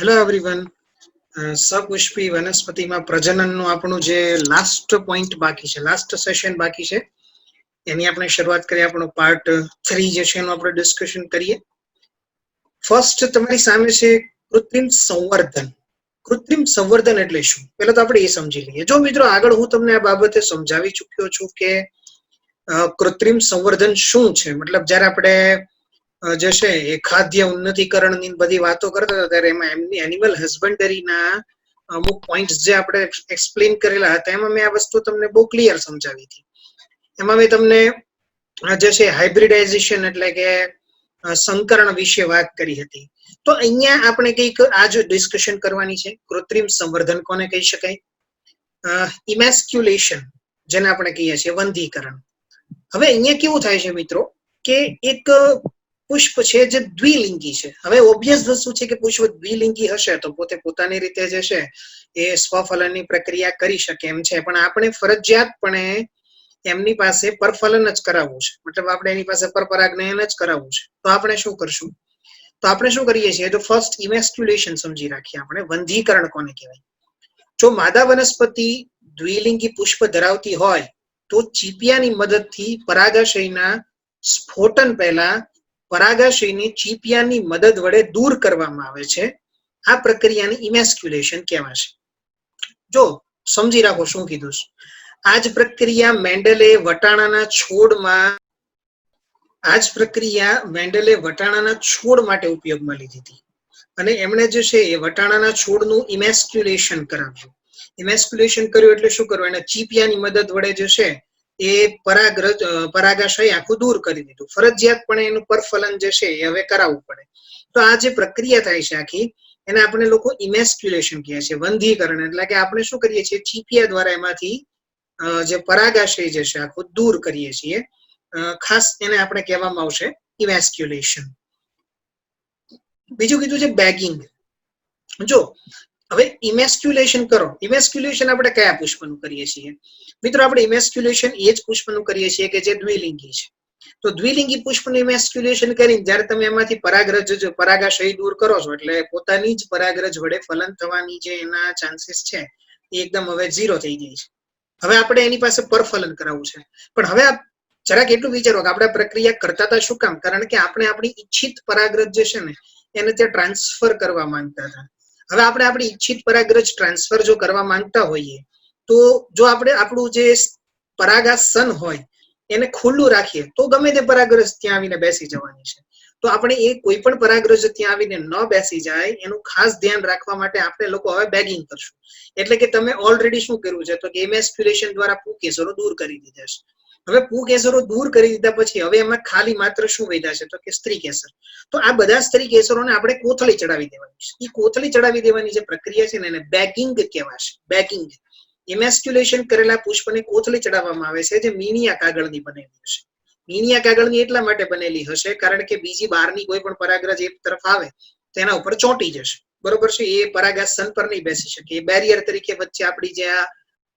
Hello everyone. સપુષ્પી વનસ્પતિમાં પ્રજનનનું આપણું જે last point બાકી છે, લાસ્ટ સેશન બાકી છે, એની આપણે શરૂઆત કરીએ. આપણો પાર્ટ 3 જે છે એનું આપણે ડિસ્કશન કરીએ. ફર્સ્ટ તમારી સામે છે કૃત્રિમ સંવર્ધન. કૃત્રિમ સંવર્ધન એટલે શું, પહેલા તો આપણે એ સમજી લઈએ. જો મિત્રો આગળ હું તમને આ બાબતે સમજાવી ચૂક્યો છું કે કૃત્રિમ સંવર્ધન શું છે. મતલબ જ્યારે આપણે જે છે એ ખાદ્ય ઉન્નતીકરણની બધી વાતો કરતા હતા ત્યારે એમાં એમની એનિમલ હસબન્ડરીના અમુક પોઈન્ટ્સ જે આપણે એક્સપ્લેન કરેલા હતા એમાં મેં આ વસ્તુ તમને બહુ ક્લિયર સમજાવી હતી. એમાં મેં તમને જે છે હાઇબ્રિડાઇઝેશન એટલે કે સંકરણ વિશે વાત કરી હતી. તો અહીંયા આપણે કંઈક આજ ડિસ્કશન કરવાની છે. કૃત્રિમ સંવર્ધન કોને કહી શકાય? ઇમેસ્ક્યુલેશન જેને આપણે કહીએ છીએ વંધીકરણ. હવે અહીંયા કેવું થાય છે મિત્રો કે એક પુષ્પ છે જે દ્વિલિંગી છે. હવે ઓબ્વિયસ વસ્તુ છે કે પુષ્પ દ્વિલિંગી હશે તો પોતે પોતાની રીતે જે છે એ સ્વફલનની પ્રક્રિયા કરી શકે એમ છે, પણ આપણે ફરજિયાતપણે એમની પાસે પરફલન જ કરાવવું છે. મતલબ આપણે એની પાસે પરપરાગનયન જ કરાવવું છે. તો આપણે શું કરશું? તો આપણે શું કરીએ છીએ, તો ફર્સ્ટ ઇમેસ્ક્યુલેશન સમજી રાખીએ આપણે. વંધીકરણ કોને કહેવાય? જો માદા વનસ્પતિ દ્વિલિંગી પુષ્પ ધરાવતી હોય તો ચીપિયાની મદદથી પરાગાશયના સ્ફોટન પહેલા પરાગાશયની ચીપિયાની મદદ વડે દૂર કરવામાં આવે છે. આ પ્રક્રિયાને ઇમેસ્ક્યુલેશન કહેવાય છે. જો સમજી રાખો શું કીધું. આ જ પ્રક્રિયા મેન્ડલે વટાણાના છોડ માટે ઉપયોગમાં લીધી હતી અને એમણે જે છે એ વટાણાના છોડનું ઇમેસ્ક્યુલેશન કરાવ્યું. ઇમેસ્ક્યુલેશન કર્યું એટલે શું કરવું? એને ચીપિયાની મદદ વડે જે છે એ પરાગાશય આખું દૂર કરી દીધું. ફરજિયાતપણે એનું પરફલન જે છે એ હવે કરાવવું પડે. તો આ જે પ્રક્રિયા થાય છે આખી એને આપણે લોકો ઇમેસ્ક્યુલેશન કહીએ છીએ, વંધીકરણ. એટલે કે આપણે શું કરીએ છીએ, ચીપિયા દ્વારા એમાંથી જે પરાગાશય જે છે આખું દૂર કરીએ છીએ. ખાસ એને આપણે કહેવામાં આવશે ઇમેસ્ક્યુલેશન. બીજું કીધું છે બેગિંગ. જો હવે ઇમેસ્ક્યુલેશન કરો. ઇમેસ્ક્યુલેશન આપણે કયા પુષ્પનું કરીએ છીએ મિત્રો? આપણે ઇમેસ્ક્યુલેશન એ જ પુષ્પનું કરીએ છીએ કે જે દ્વિલિંગી છે. તો દ્વિલિંગી પુષ્પનું ઇમેસ્ક્યુલેશન કરીને જ્યારે તમે એમાંથી પરાગાશય દૂર કરો છો એટલે પોતાની જ પરાગરજ વડે ફલન થવાની જે એના ચાન્સીસ છે એ એકદમ હવે 0 થઈ જાય છે. હવે આપણે એની પાસે પરફલન કરાવવું છે. પણ હવે જરાક એટલું વિચારો કે આપણે પ્રક્રિયા કરતા હતા શું કામ? કારણ કે આપણે આપણી ઈચ્છિત પરાગરજ જે છે ને એને ત્યાં ટ્રાન્સફર કરવા માંગતા હતા. હવે આપણે આપણી ઈચ્છિત પરાગરજ ટ્રાન્સફર જો કરવા માંગતા હોઈએ તો જો આપણે આપણું જે પરાગાસન હોય એને ખુલ્લું રાખીએ તો ગમે તે પરાગરજ ત્યાં આવીને બેસી જવાની છે. તો આપણે એ કોઈ પણ પરાગરજ ત્યાં આવીને ન બેસી જાય એનું ખાસ ધ્યાન રાખવા માટે આપણે લોકો હવે બેગિંગ કરશું. એટલે કે તમે ઓલરેડી શું કર્યું છે તો કે ઇમેસ્ક્યુલેશન દ્વારા પુંકેસરો દૂર કરી દીધા છે. હવે પુંકેસરો દૂર કરી દીધા પછી હવે એમાં ખાલી માત્ર શું વધ્યા છે તો કે સ્ત્રી કેસર. તો આ બધા સ્ત્રી કેસરોને આપણે કોથળી ચડાવી દેવાની છે. એ કોથળી ચડાવી દેવાની જે પ્રક્રિયા છે ને એને બેગિંગ કહેવાશે. બેગિંગ. ઇમેસ્ક્યુલેશન કરેલા પુષ્પને કોથળી ચડાવવામાં આવે છે જે મીણિયા કાગળની બનેલી હશે. મીણિયા કાગળની એટલા માટે બનેલી હશે કારણ કે બીજી બહારની કોઈ પણ પરાગરજ એક તરફ આવે તો એના ઉપર ચોંટી જશે. બરોબર છે? એ પરાગાસન પર નહીં બેસી શકે. એ બેરિયર તરીકે વચ્ચે આપણી જે આ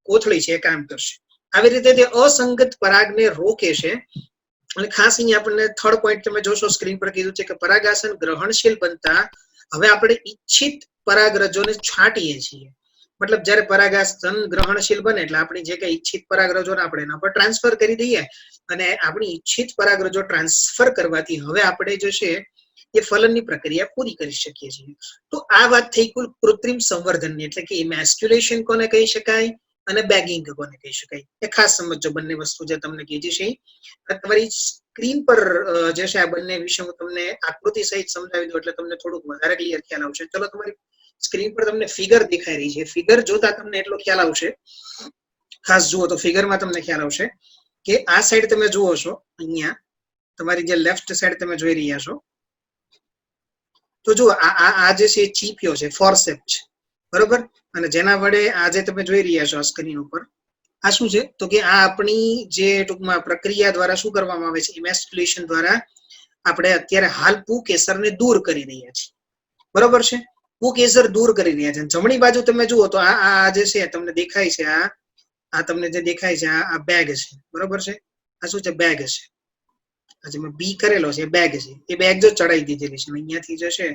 કોથળી છે એ કામ કરશે. આવી રીતે તે અસંગત પરાગને રોકે છે. અને ખાસ અહીંયા આપણને થર્ડ પોઈન્ટ તમે જોશો સ્ક્રીન પર કીધું છે કે પરાગાસન ગ્રહણશીલ બનતા હવે આપણે ઈચ્છિત પરાગરજોને છાંટીએ છીએ. મતલબ જ્યારે પરાગાસન ગ્રહણશીલ બને એટલે આપણી જે કઈ ઈચ્છિત પરાગરજોને આપણે એના પર ટ્રાન્સફર કરી દઈએ અને આપણી ઈચ્છિત પરાગરજો ટ્રાન્સફર કરવાથી હવે આપણે જે છે એ ફલનની પ્રક્રિયા પૂરી કરી શકીએ છીએ. તો આ વાત થઈ કુલ કૃત્રિમ સંવર્ધનની. એટલે કે ઇમેસ્ક્યુલેશન કોને કહી શકાય અને બેગિંગ કોને કહી શકાય એ ખાસ સમજો. બંને વસ્તુ જે તમને કીધી છે તમારી સ્ક્રીન પર જે છે આ બંને વિશે હું તમને આકૃતિ સહિત સમજાવી દઉં એટલે તમને થોડુંક વધારે ક્લિયર ખ્યાલ આવશે. ચલો, તમારી સ્ક્રીન પર તમને ફિગર દેખાઈ રહી છે. ફિગર જોતા તમને એટલો ખ્યાલ આવશે. ખાસ જુઓ તો ફિગરમાં તમને ખ્યાલ આવશે કે આ સાઈડ તમે જુઓ છો, અહીંયા તમારી જે લેફ્ટ સાઈડ તમે જોઈ રહ્યા છો તો જુઓ આ જે છે ચીપિયો છે, ફોર્સેપ છે. બરોબર? અને જેના વડે આ જે તમે જોઈ રહ્યા છો સ્ક્રીન ઉપર આ શું છે તો કે આ આપણી જે ટૂંકમાં પ્રક્રિયા દ્વારા શું કરવામાં આવે છે, ઇમેસ્ક્યુલેશન દ્વારા આપણે અત્યારે હાલ પુંકેસરને દૂર કરી રહ્યા છીએ. બરોબર છે? પુંકેસર દૂર કરી રહ્યા છે. જમણી બાજુ તમે જુઓ તો આ જે છે તમને દેખાય છે, આ તમને જે દેખાય છે આ બેગ છે. બરોબર છે? આ શું છે? બેગ છે. આ જે મેં બી કરેલો છે બેગ છે. એ બેગ જો ચડાવી દીધેલી છે અહીંયાથી જે છે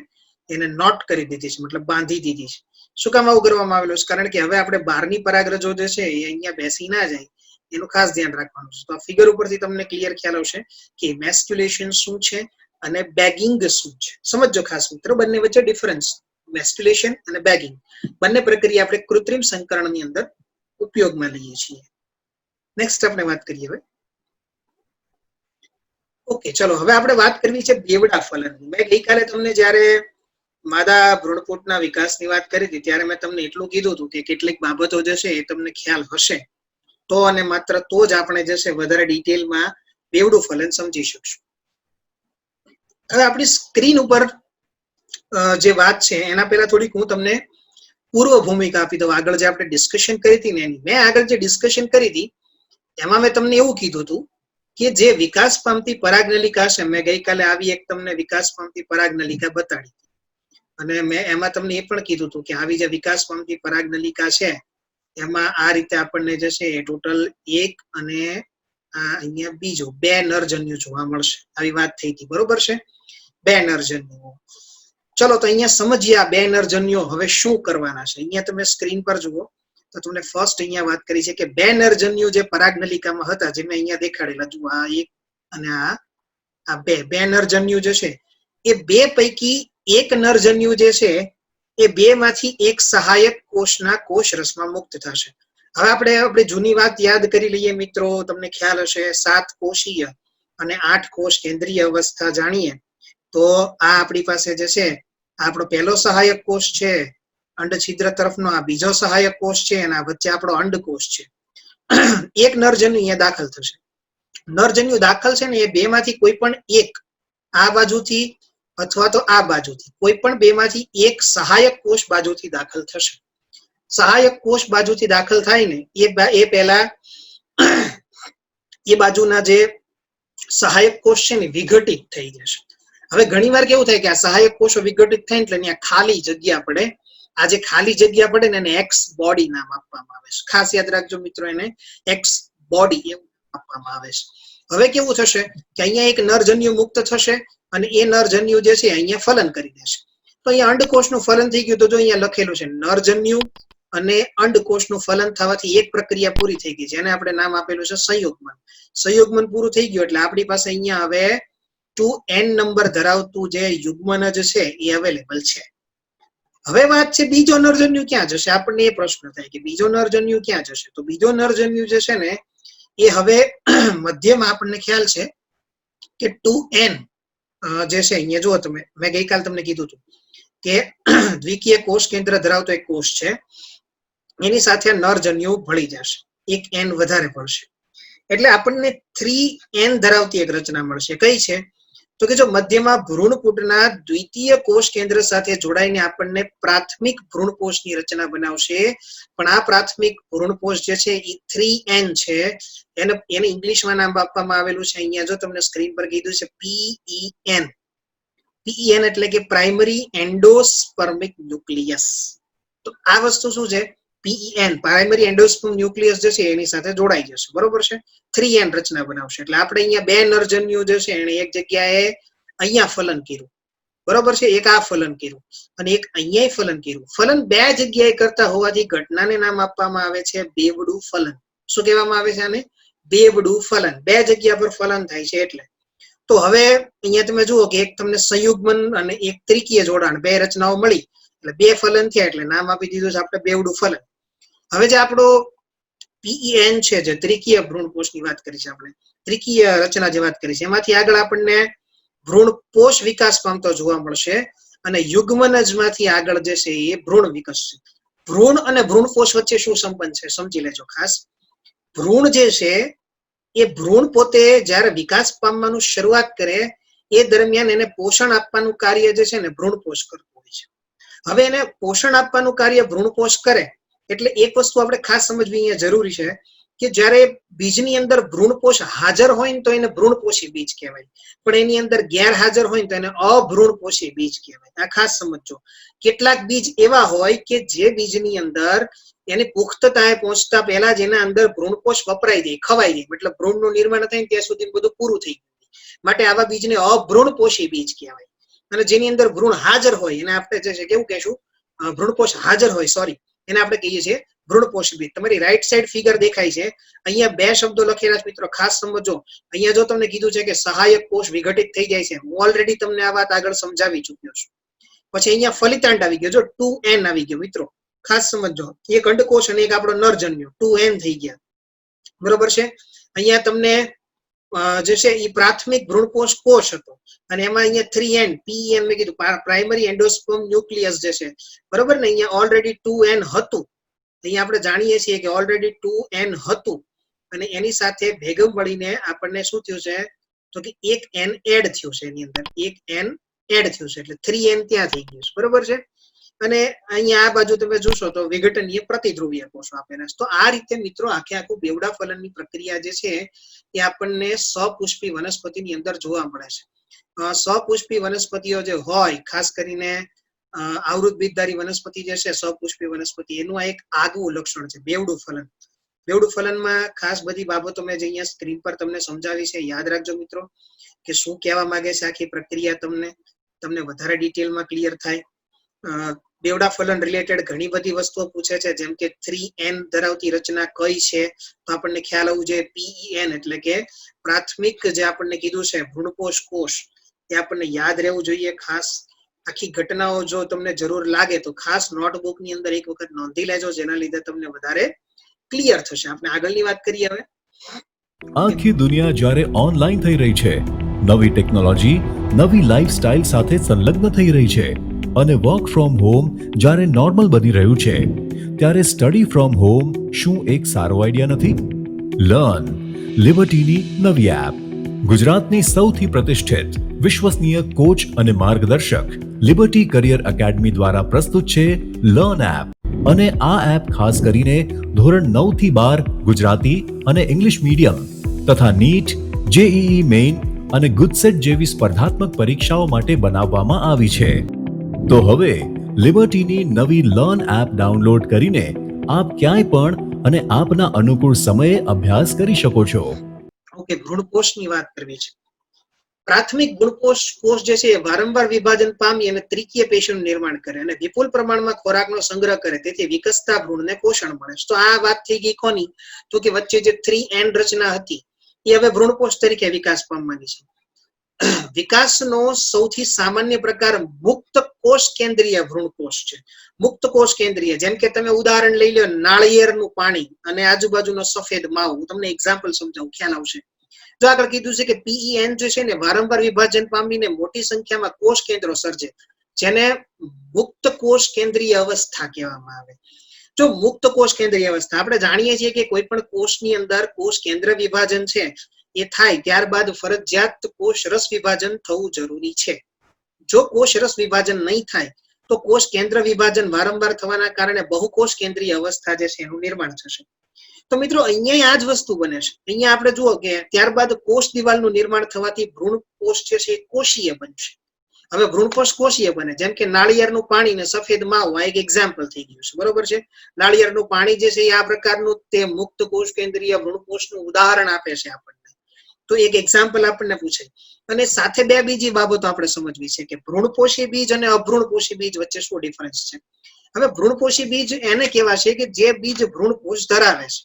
એને નોટ કરી દીધી છે, મતલબ બાંધી દીધી છે. શું કામ આવું કરવામાં આવેલું છે? કારણ કે હવે આપણે બહારની પરાગરજો જે છે એ અહીંયા બેસી ના જાય, એનું ખાસ ધ્યાન રાખવાનું છે. તો આ ફિગર ઉપરથી તમને ક્લિયર ખ્યાલ આવશે કે ઇમેસ્ક્યુલેશન શું છે અને બેગિંગ શું છે. સમજો ખાસ મિત્રો, બંને વચ્ચે ડિફરન્સ, ઇમેસ્ક્યુલેશન અને બેગિંગ બંને પ્રક્રિયા આપણે કૃત્રિમ સંકરણની અંદર ઉપયોગમાં લઈએ છીએ. નેક્સ્ટ આપણે વાત કરીએ હવે. ઓકે, ચલો હવે આપણે વાત કરવી છે બેવડા ફલનની. મેં ગઈકાલે તમને જ્યારે માદા ભ્રૂણપોટના વિકાસની વાત કરી હતી ત્યારે મેં તમને એટલું કીધું હતું કે કેટલીક બાબતો જે છે એ તમને ખ્યાલ હશે તો અને માત્ર તો જ આપણે જે છે વધારે ડિટેલમાં બેવડું ફલન સમજી શકશું. હવે આપણી સ્ક્રીન ઉપર જે વાત છે એના પહેલા થોડીક હું તમને પૂર્વ ભૂમિકા આપી દઉં. આગળ જે આપણે ડિસ્કશન કરી હતી ને એની મેં આગળ જે ડિસ્કશન કરી હતી એમાં મેં તમને એવું કીધું હતું કે જે વિકાસ પામતી પરાગનલિકા છે, મેં ગઈકાલે આવી એક તમને વિકાસ પામતી પરાગનલિકા બતાડી અને મેં એમાં તમને એ પણ કીધું હતું કે આવી જે વિકાસ પામતી પરાગનલિકા છે એમાં આ રીતે આપણને જે છે એ ટોટલ એક અને આ અહીંયા બીજો બે નરજન્યુ જોવા મળશે. આવી વાત થઈ હતી, બરોબર છે? બે નરજન્યુઓ. ચલો તો અહીંયા સમજીએ આ બે નરજન્યુઓ હવે શું કરવાના છે. અહીંયા તમે સ્ક્રીન પર જુઓ તો તમને ફર્સ્ટ અહીંયા વાત કરી છે કે બે નરજન્યુ જે પરાગનલિકામાં હતા જે મેં અહીંયા દેખાડેલા, જુઓ આ એક અને આ બે નરજન્યુ જે છે એ બે પૈકી એક નરજન્યુ જે છે એ બે માંથી એક સહાયક કોષના કોષ રસમાં મુક્ત થશે. હવે આપણે જૂની વાત યાદ કરી લઈએ મિત્રો. તમને ખ્યાલ હશે 7 કોષીય અને 8 કોષ કેન્દ્રીય અવસ્થા જાણીએ તો આ આપણી પાસે જે છે આપણો પહેલો સહાયક કોષ છે, અંડછિદ્ર તરફનો આ બીજો સહાયક કોષ છે અને આ વચ્ચે આપણો અંડકોષ છે. એક નરજન્યુ અહીંયા દાખલ થશે. નરજન્યુ દાખલ છે ને એ બે માંથી કોઈ પણ એક આ બાજુથી અથવા તો આ બાજુથી કોઈ પણ બે માંથી એક સહાયક કોષ બાજુથી દાખલ થશે. સહાયક કોષ બાજુથી દાખલ થાય ને એ પહેલા એ બાજુના જે સહાયક કોષ છે ને વિઘટિત થઈ જશે. હવે ઘણીવાર કેવું થાય કે આ સહાયક કોષો વિઘટિત થાય એટલે ત્યાં ખાલી જગ્યા પડે. આ જે ખાલી જગ્યા પડે ને એને એક્સ બોડી નામ આપવામાં આવે છે. ખાસ યાદ રાખજો મિત્રો, એને એક્સ બોડી એવું આપવામાં આવે છે. હવે કેવું થશે કે અહીંયા એક નરજન્યુ મુક્ત થશે અને એ નરજન્યુ જે છે અહીંયા ફલન કરી દેશે. તો અહીંયા અંડકોષનું ફલન થઈ ગયું. તો જો અહીંયા લખેલું છે નરજન્યુ અને અંડકોષનું ફલન થવાથી એક પ્રક્રિયા પૂરી થઈ ગઈ છે. એને આપણે નામ આપેલું છે સંયુગ્મન. સંયુગ્મન પૂરું થઈ ગયું એટલે આપણી પાસે અહીંયા હવે 2n નંબર ધરાવતું જે યુગ્મન જ છે એ અવેલેબલ છે. હવે વાત છે બીજો નરજન્યુ ક્યાં જશે. આપણને એ પ્રશ્ન થાય કે બીજો નરજન્યુ ક્યાં જશે. તો બીજો નરજન્યુ જે છે ને એ હવે મધ્યમાં આપણને ખ્યાલ છે કે 2n જે છે અહીંયા જુઓ તમે, મેં ગઈકાલ તમને કીધું હતું કે દ્વિકીય કોષ કેન્દ્ર ધરાવતો એક કોષ છે, એની સાથે નરજન્યુ ભળી જશે, એક n વધારે ભળશે એટલે આપણને 3n ધરાવતી એક રચના મળશે. કઈ છે? તો કે જો મધ્યમાં ભ્રૂણપુટના દ્વિતીય કોષ કેન્દ્ર સાથે જોડાઈને આપણને પ્રાથમિક ભ્રૂણકોષની રચના બનાવશે. પણ આ પ્રાથમિક ભ્રૂણકોષ જે છે એ 3n છે. એને ઇંગ્લિશમાં નામ આપવામાં આવેલું છે અહીંયા જો તમને સ્ક્રીન પર કીધું છે PEN. PEN એટલે કે પ્રાઇમરી એન્ડોસ્પર્મિક ન્યુક્લિયસ. તો આ વસ્તુ શું છે? PEN પ્રાઇમરી એન્ડોસ્પર્મ ન્યુક્લિયસ જે છે એની સાથે જોડાઈ જશે, બરોબર છે? 3n રચના બનાવશે. એટલે આપણે અહીંયા બે નરજન્યુ જે છે એને એક જગ્યાએ અહીંયા ફલન કર્યું, બરોબર છે? એક આ ફલન કર્યું અને એક અહીંયા ફલન કર્યું. ફલન બે જગ્યાએ કરતા હોવાથી ઘટનાને નામ આપવામાં આવે છે બેવડું ફલન. શું કહેવામાં આવે છે આને? બેવડું ફલન. બે જગ્યા પર ફલન થાય છે એટલે. તો હવે અહીંયા તમે જુઓ કે એક તમને સંયુગ્મન અને એક ત્રિકીય જોડાણ બે રચનાઓ મળી એટલે બે ફલન થયા એટલે નામ આપી દીધું છે આપણે બેવડું ફલન. હવે જે આપણો PEN છે જે ત્રિકીય ભ્રૂણકોષની વાત કરી છે આપણે, ત્રિકીય રચના જે વાત કરી છે એમાંથી આગળ આપણને ભ્રૂણકોષ વિકાસ પામતો જોવા મળશે અને યુગ્મનજમાંથી આગળ જે છે એ ભ્રૂણ વિકસશે. ભ્રૂણ અને ભ્રૂણકોષ વચ્ચે શું સંબંધ છે સમજી લેજો ખાસ. ભ્રૂણ જે છે એ ભ્રૂણ પોતે જ્યારે વિકાસ પામવાનું શરૂઆત કરે એ દરમિયાન એને પોષણ આપવાનું કાર્ય જે છે ને ભ્રૂણકોષ કરતું હોય છે. હવે એને પોષણ આપવાનું કાર્ય ભ્રૂણકોષ કરે એટલે એક વસ્તુ આપણે ખાસ સમજવી અહીંયા જરૂરી છે કે જ્યારે બીજની અંદર ભ્રૂણકોષ હાજર હોય ને તો એને ભ્રૂણપોષી બીજ કહેવાય, પણ એની અંદર ગેરહાજર હોય ને તો એને અભ્રૂણપોષી બીજ કહેવાય. આ ખાસ સમજો. કેટલાક બીજ એવા હોય કે જે બીજની અંદર એની પુખ્તતાએ પહોંચતા પહેલા જ એના અંદર ભ્રૂણકોષ વપરાઈ જાય, ખવાઈ જાય, મતલબ ભ્રૂણનું નિર્માણ થાય ત્યાં સુધી બધું પૂરું થઈ ગયું. માટે આવા બીજને અભ્રૂણપોષી બીજ કહેવાય. અને જેની અંદર ભ્રૂણ હાજર હોય એને આપણે જે છે કેવું કહેશું, ભ્રૂણપોષ હાજર હોય, સોરી, એને આપણે કહીએ છીએ ભ્રૂણપોષી બીજ. તમારી રાઈટ સાઈડ ફિગર દેખાય છે, અહીંયા બે શબ્દો લખેલા છે મિત્રો, ખાસ સમજો. અહીંયા જો તમને કીધું છે કે સહાયક કોષ વિઘટિત થઈ જાય છે, હું ઓલરેડી તમને આ વાત આગળ સમજાવી ચુક્યો છું. પછી અહીંયા ફલિતાંડ આવી ગયો, જો 2n આવી ગયો મિત્રો, ખાસ સમજો. એક અંડકોષ અને એક આપણો નરજન્યો 2n થઈ ગયા, બરોબર છે. અહીંયા તમને જે છે એ પ્રાથમિક ભ્રૂણપોષ કોષ હતો અને એમાં અહીંયા 3n PEN મેં કીધું, પ્રાઇમરી એન્ડોસ્પર્મ ન્યુક્લિયસ જે છે, બરોબર ને, અહીંયા ઓલરેડી 2n હતું. અહીંયા આપણે જાણીએ છીએ કે ઓલરેડી 2n હતું અને એની સાથે ભેગું મળીને આપણને શું થયું છે તો કે એક n એડ થયું છે, એની અંદર એક n એડ થયું છે, એટલે 3n ત્યાં થઈ ગયું છે, બરોબર છે. અને અહીંયા આ બાજુ તમે જોશો તો વિઘટનીય પ્રતિધ્રુવીય કોષો આપેલા છે. તો આ રીતે મિત્રો આખે આખું બેવડા ફલનની પ્રક્રિયા જે છે એ આપણને સપુષ્પી વનસ્પતિની અંદર જોવા મળે છે. સપુષ્પી વનસ્પતિઓ જે હોય, ખાસ કરીને આવૃત બીજધારી વનસ્પતિ જે છે સપુષ્પી વનસ્પતિ, એનું આ એક આગવું લક્ષણ છે બેવડું ફલન. બેવડું ફલનમાં ખાસ બધી બાબતો મેં જે અહીંયા સ્ક્રીન પર તમને સમજાવી છે, યાદ રાખજો મિત્રો કે શું કહેવા માંગે છે આખી પ્રક્રિયા, તમને વધારે ડિટેલમાં ક્લિયર થાય. બેવડા ફલન રિલેટેડ ઘણી બધી વસ્તુઓ પૂછે છે, જેમ કે 3n ધરાવતી રચના કઈ છે, તો આપણને ખ્યાલ આવવું જોઈએ PEN એટલે કે પ્રાથમિક જે આપણને કીધું છે ભ્રૂણપોષ કોષ, એ આપણને યાદ રહેવું જોઈએ. ખાસ આખી ઘટનાઓ જો તમને જરૂર લાગે તો ખાસ નોટબુકની અંદર એક વખત નોંધી લેજો, જેના લીધે તમને વધારે ક્લિયર થશે. આપણે આગળની વાત કરીએ હવે. આખી દુનિયા જ્યારે ઓનલાઈન થઈ રહી છે, નવી ટેકનોલોજી નવી લાઈફસ્ટાઈલ સાથે સંલગ્ન થઈ રહી છે અને વર્ક ફ્રોમ હોમ જ્યારે નોર્મલ બની રહ્યું છે, ત્યારે સ્ટડી ફ્રોમ હોમ શું એક સારો આઈડિયા નથી? લર્ન લિબર્ટીની નવી એપ, ગુજરાતની સૌથી પ્રતિષ્ઠિત વિશ્વસનીય કોચ અને માર્ગદર્શક લિબર્ટી કરિયર એકેડમી દ્વારા પ્રસ્તુત છે લર્ન એપ. અને આ એપ ખાસ કરીને ધોરણ 9 થી 12 ગુજરાતી અને ઇંગ્લિશ મીડિયમ તથા નીટ, JEE મેઇન અને ગુજસેટ જેવી સ્પર્ધાત્મક પરીક્ષાઓ માટે બનાવવામાં આવી છે. તો હવે લિબર્ટીની નવી લર્ન એપ ડાઉનલોડ કરીને આપ ક્યાંય પણ અને આપના અનુકૂળ સમયે અભ્યાસ કરી શકો છો. ઓકે, ભ્રૂણપોષની વાત કરવી છે. પ્રાથમિક ભ્રૂણપોષ કોષ જે છે એ વારંવાર વિભાજન પામી અને ત્રિકીય પેશીનું નિર્માણ કરે અને વિપુલ પ્રમાણમાં ખોરાકનો સંગ્રહ કરે, તેથી વિકસતા ભ્રૂણને પોષણ મળે. તો આ વાત થઈ ગઈ કોની, તો કે વચ્ચે જે 3n રચના હતી એ હવે ભ્રૂણપોષ તરીકે વિકાસ પામવાની છે. વિકાસનો સૌથી સામાન્ય પ્રકાર મુક્ત કોષ કેન્દ્રીય ભ્રૂણપોષ છે. મુક્ત કોષ કેન્દ્રીય, જેમ કે તમે ઉદાહરણ લઈ લો નાળિયેરનું પાણી અને આજુબાજુનો સફેદ માવો, હું તમને એક્ઝામ્પલ સમજાવું, ખ્યાલ આવશે. જો આગળ કીધું છે કે PEN જે છે ને વારંવાર વિભાજન પામીને મોટી સંખ્યામાં કોષ કેન્દ્રો સર્જે, જેને મુક્ત કોષ કેન્દ્રીય અવસ્થા કહેવામાં આવે. જો મુક્ત કોષ કેન્દ્રીય અવસ્થા, આપણે જાણીએ છીએ કે કોઈ પણ કોષની અંદર કોષ કેન્દ્ર વિભાજન છે એ થાય ત્યારબાદ ફરજિયાત કોષ રસ વિભાજન થવું જરૂરી છે. જો કોષ રસ વિભાજન નહીં થાય તો કોષ કેન્દ્ર વિભાજન વારંવાર થવાના કારણે બહુકોષ કેન્દ્રીય અવસ્થા જે છે એનું નિર્માણ થશે. તો મિત્રો અહીંયા આ જ વસ્તુ બને છે. અહીંયા આપણે જુઓ કે ત્યારબાદ કોષ દિવાલનું નિર્માણ થવાથી ભ્રૂણપોષ જે છે એ કોષીય બનશે. હવે ભ્રૂણપોષ કોષીય બને, જેમ કે નાળિયેરનું પાણી ને સફેદ માવો આ એક એક્ઝામ્પલ થઈ ગયું છે, બરોબર છે. નાળિયેરનું પાણી જે છે એ આ પ્રકારનું તે મુક્ત કોષ કેન્દ્રીય ભ્રૂણપોષનું ઉદાહરણ આપે છે આપણને. તો એક એક્ઝામ્પલ આપણને પૂછે. અને સાથે બે બીજી બાબતો આપણે સમજવી છે કે ભ્રૂણપોષી બીજ અને અભ્રૂણપોષી બીજ વચ્ચે શું ડિફરન્સ છે. હવે ભ્રૂણપોષી બીજ એને કહેવાશે કે જે બીજ ભ્રૂણપોષ ધરાવે છે,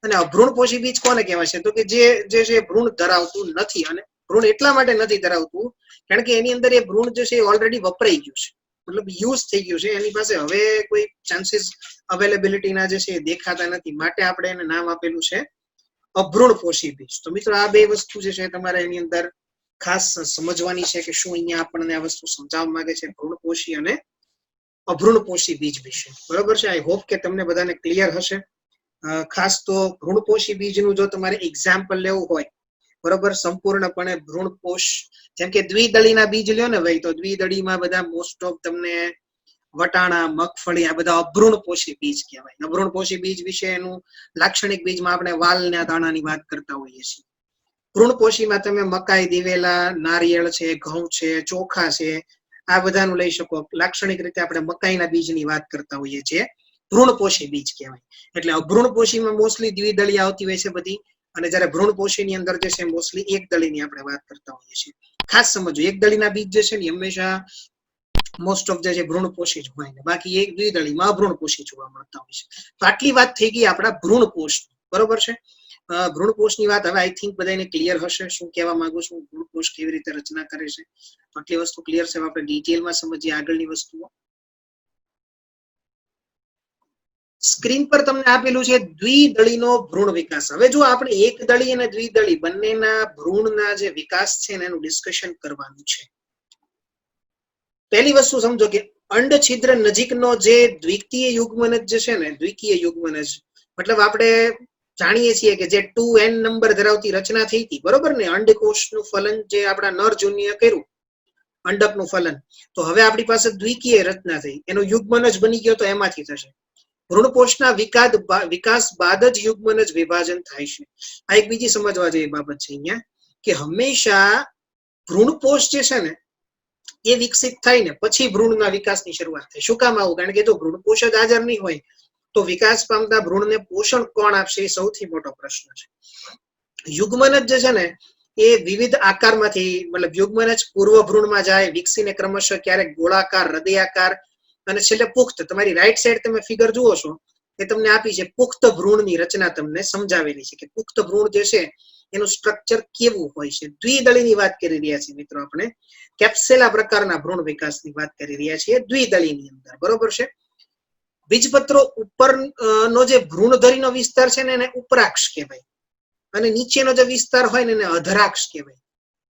અને અભ્રૂણપોષી બીજ કોને કહેવાય છે, તો કે જે છે ભ્રૂણ ધરાવતું નથી. અને ભ્રૂણ એટલા માટે નથી ધરાવતું કારણ કે એની અંદર એ ભ્રૂણ જે છે એ ઓલરેડી વપરાઈ ગયું છે, મતલબ યુઝ થઈ ગયું છે, એની પાસે હવે કોઈ ચાન્સીસ અવેલેબિલિટીના જે છે એ દેખાતા નથી, માટે આપણે એને નામ આપેલું છે અભ્રૂણપોષી બીજ. તો મિત્રો આ બે વસ્તુ જે છે તમારે એની અંદર ખાસ સમજવાની છે કે શું અહીંયા આપણને આ વસ્તુ સમજાવવા માંગે છે ભ્રૂણપોષી અને અભ્રૂણપોષી બીજ વિશે, બરોબર છે. આઈ હોપ કે તમને બધાને ક્લિયર હશે. ખાસ તો ભ્રૂણપોષી બીજનું જો તમારે એક્ઝામ્પલ લેવું હોય, બરોબર, સંપૂર્ણપણે ભ્રૂણપોષ, જેમ કે દ્વિદળીના બીજ લ્યો ને ભાઈ, તો દ્વિદળીમાં બધા મોસ્ટ ઓફ તમને વટાણા, મગફળી આ બધા અભ્રૂણપોષી બીજ કહેવાય. અભ્રૂણપોષી બીજ વિશે એનું લાક્ષણિક બીજમાં આપણે વાલના દાણાની વાત કરતા હોઈએ છીએ. ભ્રૂણપોષીમાં તમે મકાઈ, દિવેલા, નારિયેળ છે, ઘઉં છે, ચોખા છે, આ બધાનું લઈ શકો. લાક્ષણિક રીતે આપણે મકાઈના બીજની વાત કરતા હોઈએ છીએ, ભ્રૂણપોષી બીજ કહેવાય. એટલે અભ્રૂણપોષીમાં મોસ્ટલી દ્વિદળીય આવતી હોય છે બધી, અને જ્યારે ભ્રૂણપોષીની અંદર જે છે મોસ્ટલી એક દળીની આપણે વાત કરતા હોઈએ છીએ. ખાસ સમજો, એક દળીના બીજ જે છે ને હંમેશા મોસ્ટ ઓફ જે છે ભ્રૂણપોષી જ હોય ને, બાકી એક દ્વિદળીમાં અભ્રૂણપોષી જોવા મળતા હોય છે. તો આટલી વાત થઈ ગઈ આપણા ભ્રૂણપોષ, બરોબર છે. ભ્રૂણપોષની વાત હવે આઈ થિંક બધાને ક્લિયર હશે શું કહેવા માંગુ છું, ભ્રૂણપોષ કેવી રીતે રચના કરે છે. આટલી વસ્તુ ક્લિયર છે. આપણે ડિટેલમાં સમજીએ આગળની વસ્તુઓ. સ્ક્રીન પર તમને આપેલું છે દ્વિદળીનો ભ્રૂણ વિકાસ. હવે જો આપણે એક દળી અને દ્વિદળી બંનેના ભ્રૂણના જે વિકાસ છે એનું ડિસ્કશન કરવાનું છે. પહેલી વસ્તુ સમજો કે અંડછિદ્ર નજીકનો જે દ્વિકીય યુગ્મનજ જે છે ને, દ્વિકીય યુગ્મનજ મતલબ આપણે જાણીએ છીએ કે જે 2n નંબર ધરાવતી રચના થઈ હતી, બરોબર ને, અંડકોષનું ફલન જે આપણા નરજોનીએ કર્યું, અંડકનું ફલન, તો હવે આપણી પાસે દ્વિકીય રચના થઈ, એનો યુગ્મનજ બની ગયો, તો એમાંથી થશે. ભ્રૂણપોષના વિકાસ બાદ જ યુગ્મનજ વિભાજન થાય છે. આ એક બીજી સમજવા જેવી બાબત છે અહીંયા, કે હંમેશા ભ્રૂણપોષ જે છે ને એ વિકસિત થાય ને પછી ભ્રૂણના વિકાસની શરૂઆત થાય. શું કામ આવું? કારણ કે જો ભ્રૂણપોષ જ હાજર નહીં હોય તો વિકાસ પામતા ભ્રૂણને પોષણ કોણ આપશે એ સૌથી મોટો પ્રશ્ન છે. યુગ્મનજ જે છે ને એ વિવિધ આકારમાંથી, મતલબ યુગ્મનજ પૂર્વ ભ્રૂણમાં જાય, વિકસીને ક્રમશઃ ક્યારેક ગોળાકાર, હૃદયાકાર અને છેલ્લે પુખ્ત. તમારી રાઈટ સાઈડ તમે ફિગર જુઓ છો એ તમને આપી છે પુખ્ત ભ્રૂણની રચના, તમને સમજાવેલી છે કે પુખ્ત ભ્રૂણ જે છે એનું સ્ટ્રક્ચર કેવું હોય છે. દ્વિદળીની વાત કરી રહ્યા છીએ મિત્રો આપણે, કેપ્સેલા પ્રકારના ભ્રૂણ વિકાસની વાત કરી રહ્યા છીએ દ્વિદળીની અંદર, બરોબર છે. બીજપત્રો ઉપરનો જે ભ્રૂણધરીનો વિસ્તાર છે ને એને ઉપરાક્ષ કહેવાય, અને નીચેનો જે વિસ્તાર હોય ને એને અધરાક્ષ કહેવાય.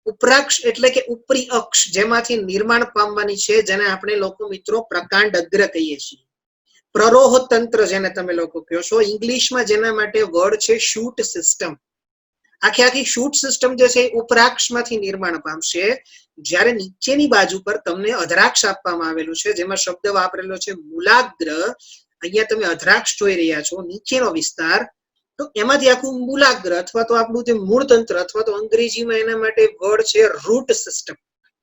ઉપરાક્ષ એટલે કે ઉપરી અક્ષ, જેમાંથી નિર્માણ પામવાની છે, જેને આપણે લોકો મિત્રો પ્રકાંડ અગ્ર કહીએ છીએ. પ્રરોહ તંત્ર જેને તમે લોકો કહો છો, ઇંગ્લિશમાં જેના માટે વર્ડ છે શૂટ સિસ્ટમ. આખી શૂટ સિસ્ટમ જે છે એ ઉપરાક્ષમાંથી નિર્માણ પામશે, જ્યારે નીચેની બાજુ પર તમને અધરાક્ષ આપવામાં આવેલું છે, જેમાં શબ્દ વાપરેલો છે મૂલાગ્ર. અહીંયા તમે અધરાક્ષ જોઈ રહ્યા છો, નીચેનો વિસ્તાર, તો એમાંથી આખું મૂલાગ્ર અથવા તો આપણું જે મૂળ તંત્ર, અથવા તો અંગ્રેજીમાં એના માટે વર્ડ છે રૂટ સિસ્ટમ,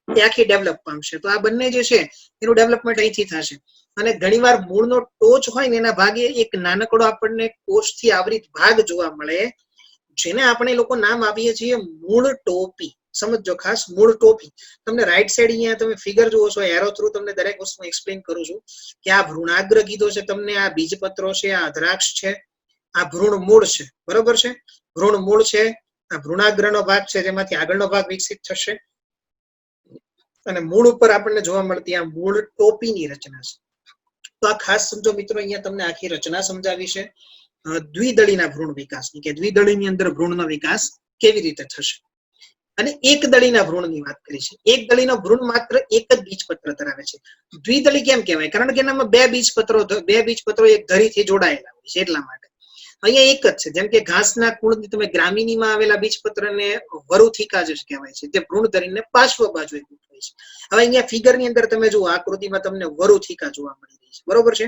એ આખી ડેવલપ પામશે. તો આ બંને જે છે એનું ડેવલપમેન્ટ અહીંથી થશે. અને ઘણીવાર મૂળનો ટોચ હોય ને એના ભાગે એક નાનકડો આપણને કોષથી આવરિત ભાગ જોવા મળે, જેને આપણે લોકો નામ આપીએ છીએ મૂળ ટોપી. સમજો ખાસ, મૂળ ટોપી. તમને રાઈટ સાઈડ અહીંયા તમે ફિગર જુઓ છો, એરો થ્રુ તમને દરેક વસ્તુ એક્સપ્લેન કરું છું કે આ ભ્રૂણાગ્ર કીધો છે તમને, આ બીજપત્રો છે, આ અધરાક્ષ છે, આ ભ્રૂણ મૂળ છે, બરોબર છે. ભ્રૂણ મૂળ છે, આ ભ્રૂણાગ્રનો ભાગ છે જેમાંથી આગળનો ભાગ વિકસિત થશે, અને મૂળ ઉપર આપણને જોવા મળતી આ મૂળ ટોપીની રચના છે. તો આ ખાસ સમજો મિત્રો, અહીંયા તમને આખી રચના સમજાવી છે દ્વિદળીના ભ્રૂણ વિકાસની, કે દ્વિદળીની અંદર ભ્રૂણનો વિકાસ કેવી રીતે થશે. અને એક દળીના ભ્રૂણની વાત કરી છે. એક દળીનો ભ્રૂણ માત્ર એક જ બીજપત્ર ધરાવે છે. દ્વિદળી કેમ કહેવાય? કારણ કે એનામાં બે બીજપત્રો એક ધરીથી જોડાયેલા હોય છે, એટલા માટે. અહીંયા એક જ છે. જેમ કે ઘાસના કુળની તમે ગ્રામીનીમાં આવેલા બીજપત્રને વરુથિકા જ કહેવાય છે, જે ભ્રૂણ ધરીને પાર્શ્વ બાજુ હોય છે. હવે અહીંયા ફિગરની અંદર તમે જુઓ, આકૃતિમાં તમને વરુથિકા જોવા મળી રહી છે, બરોબર છે.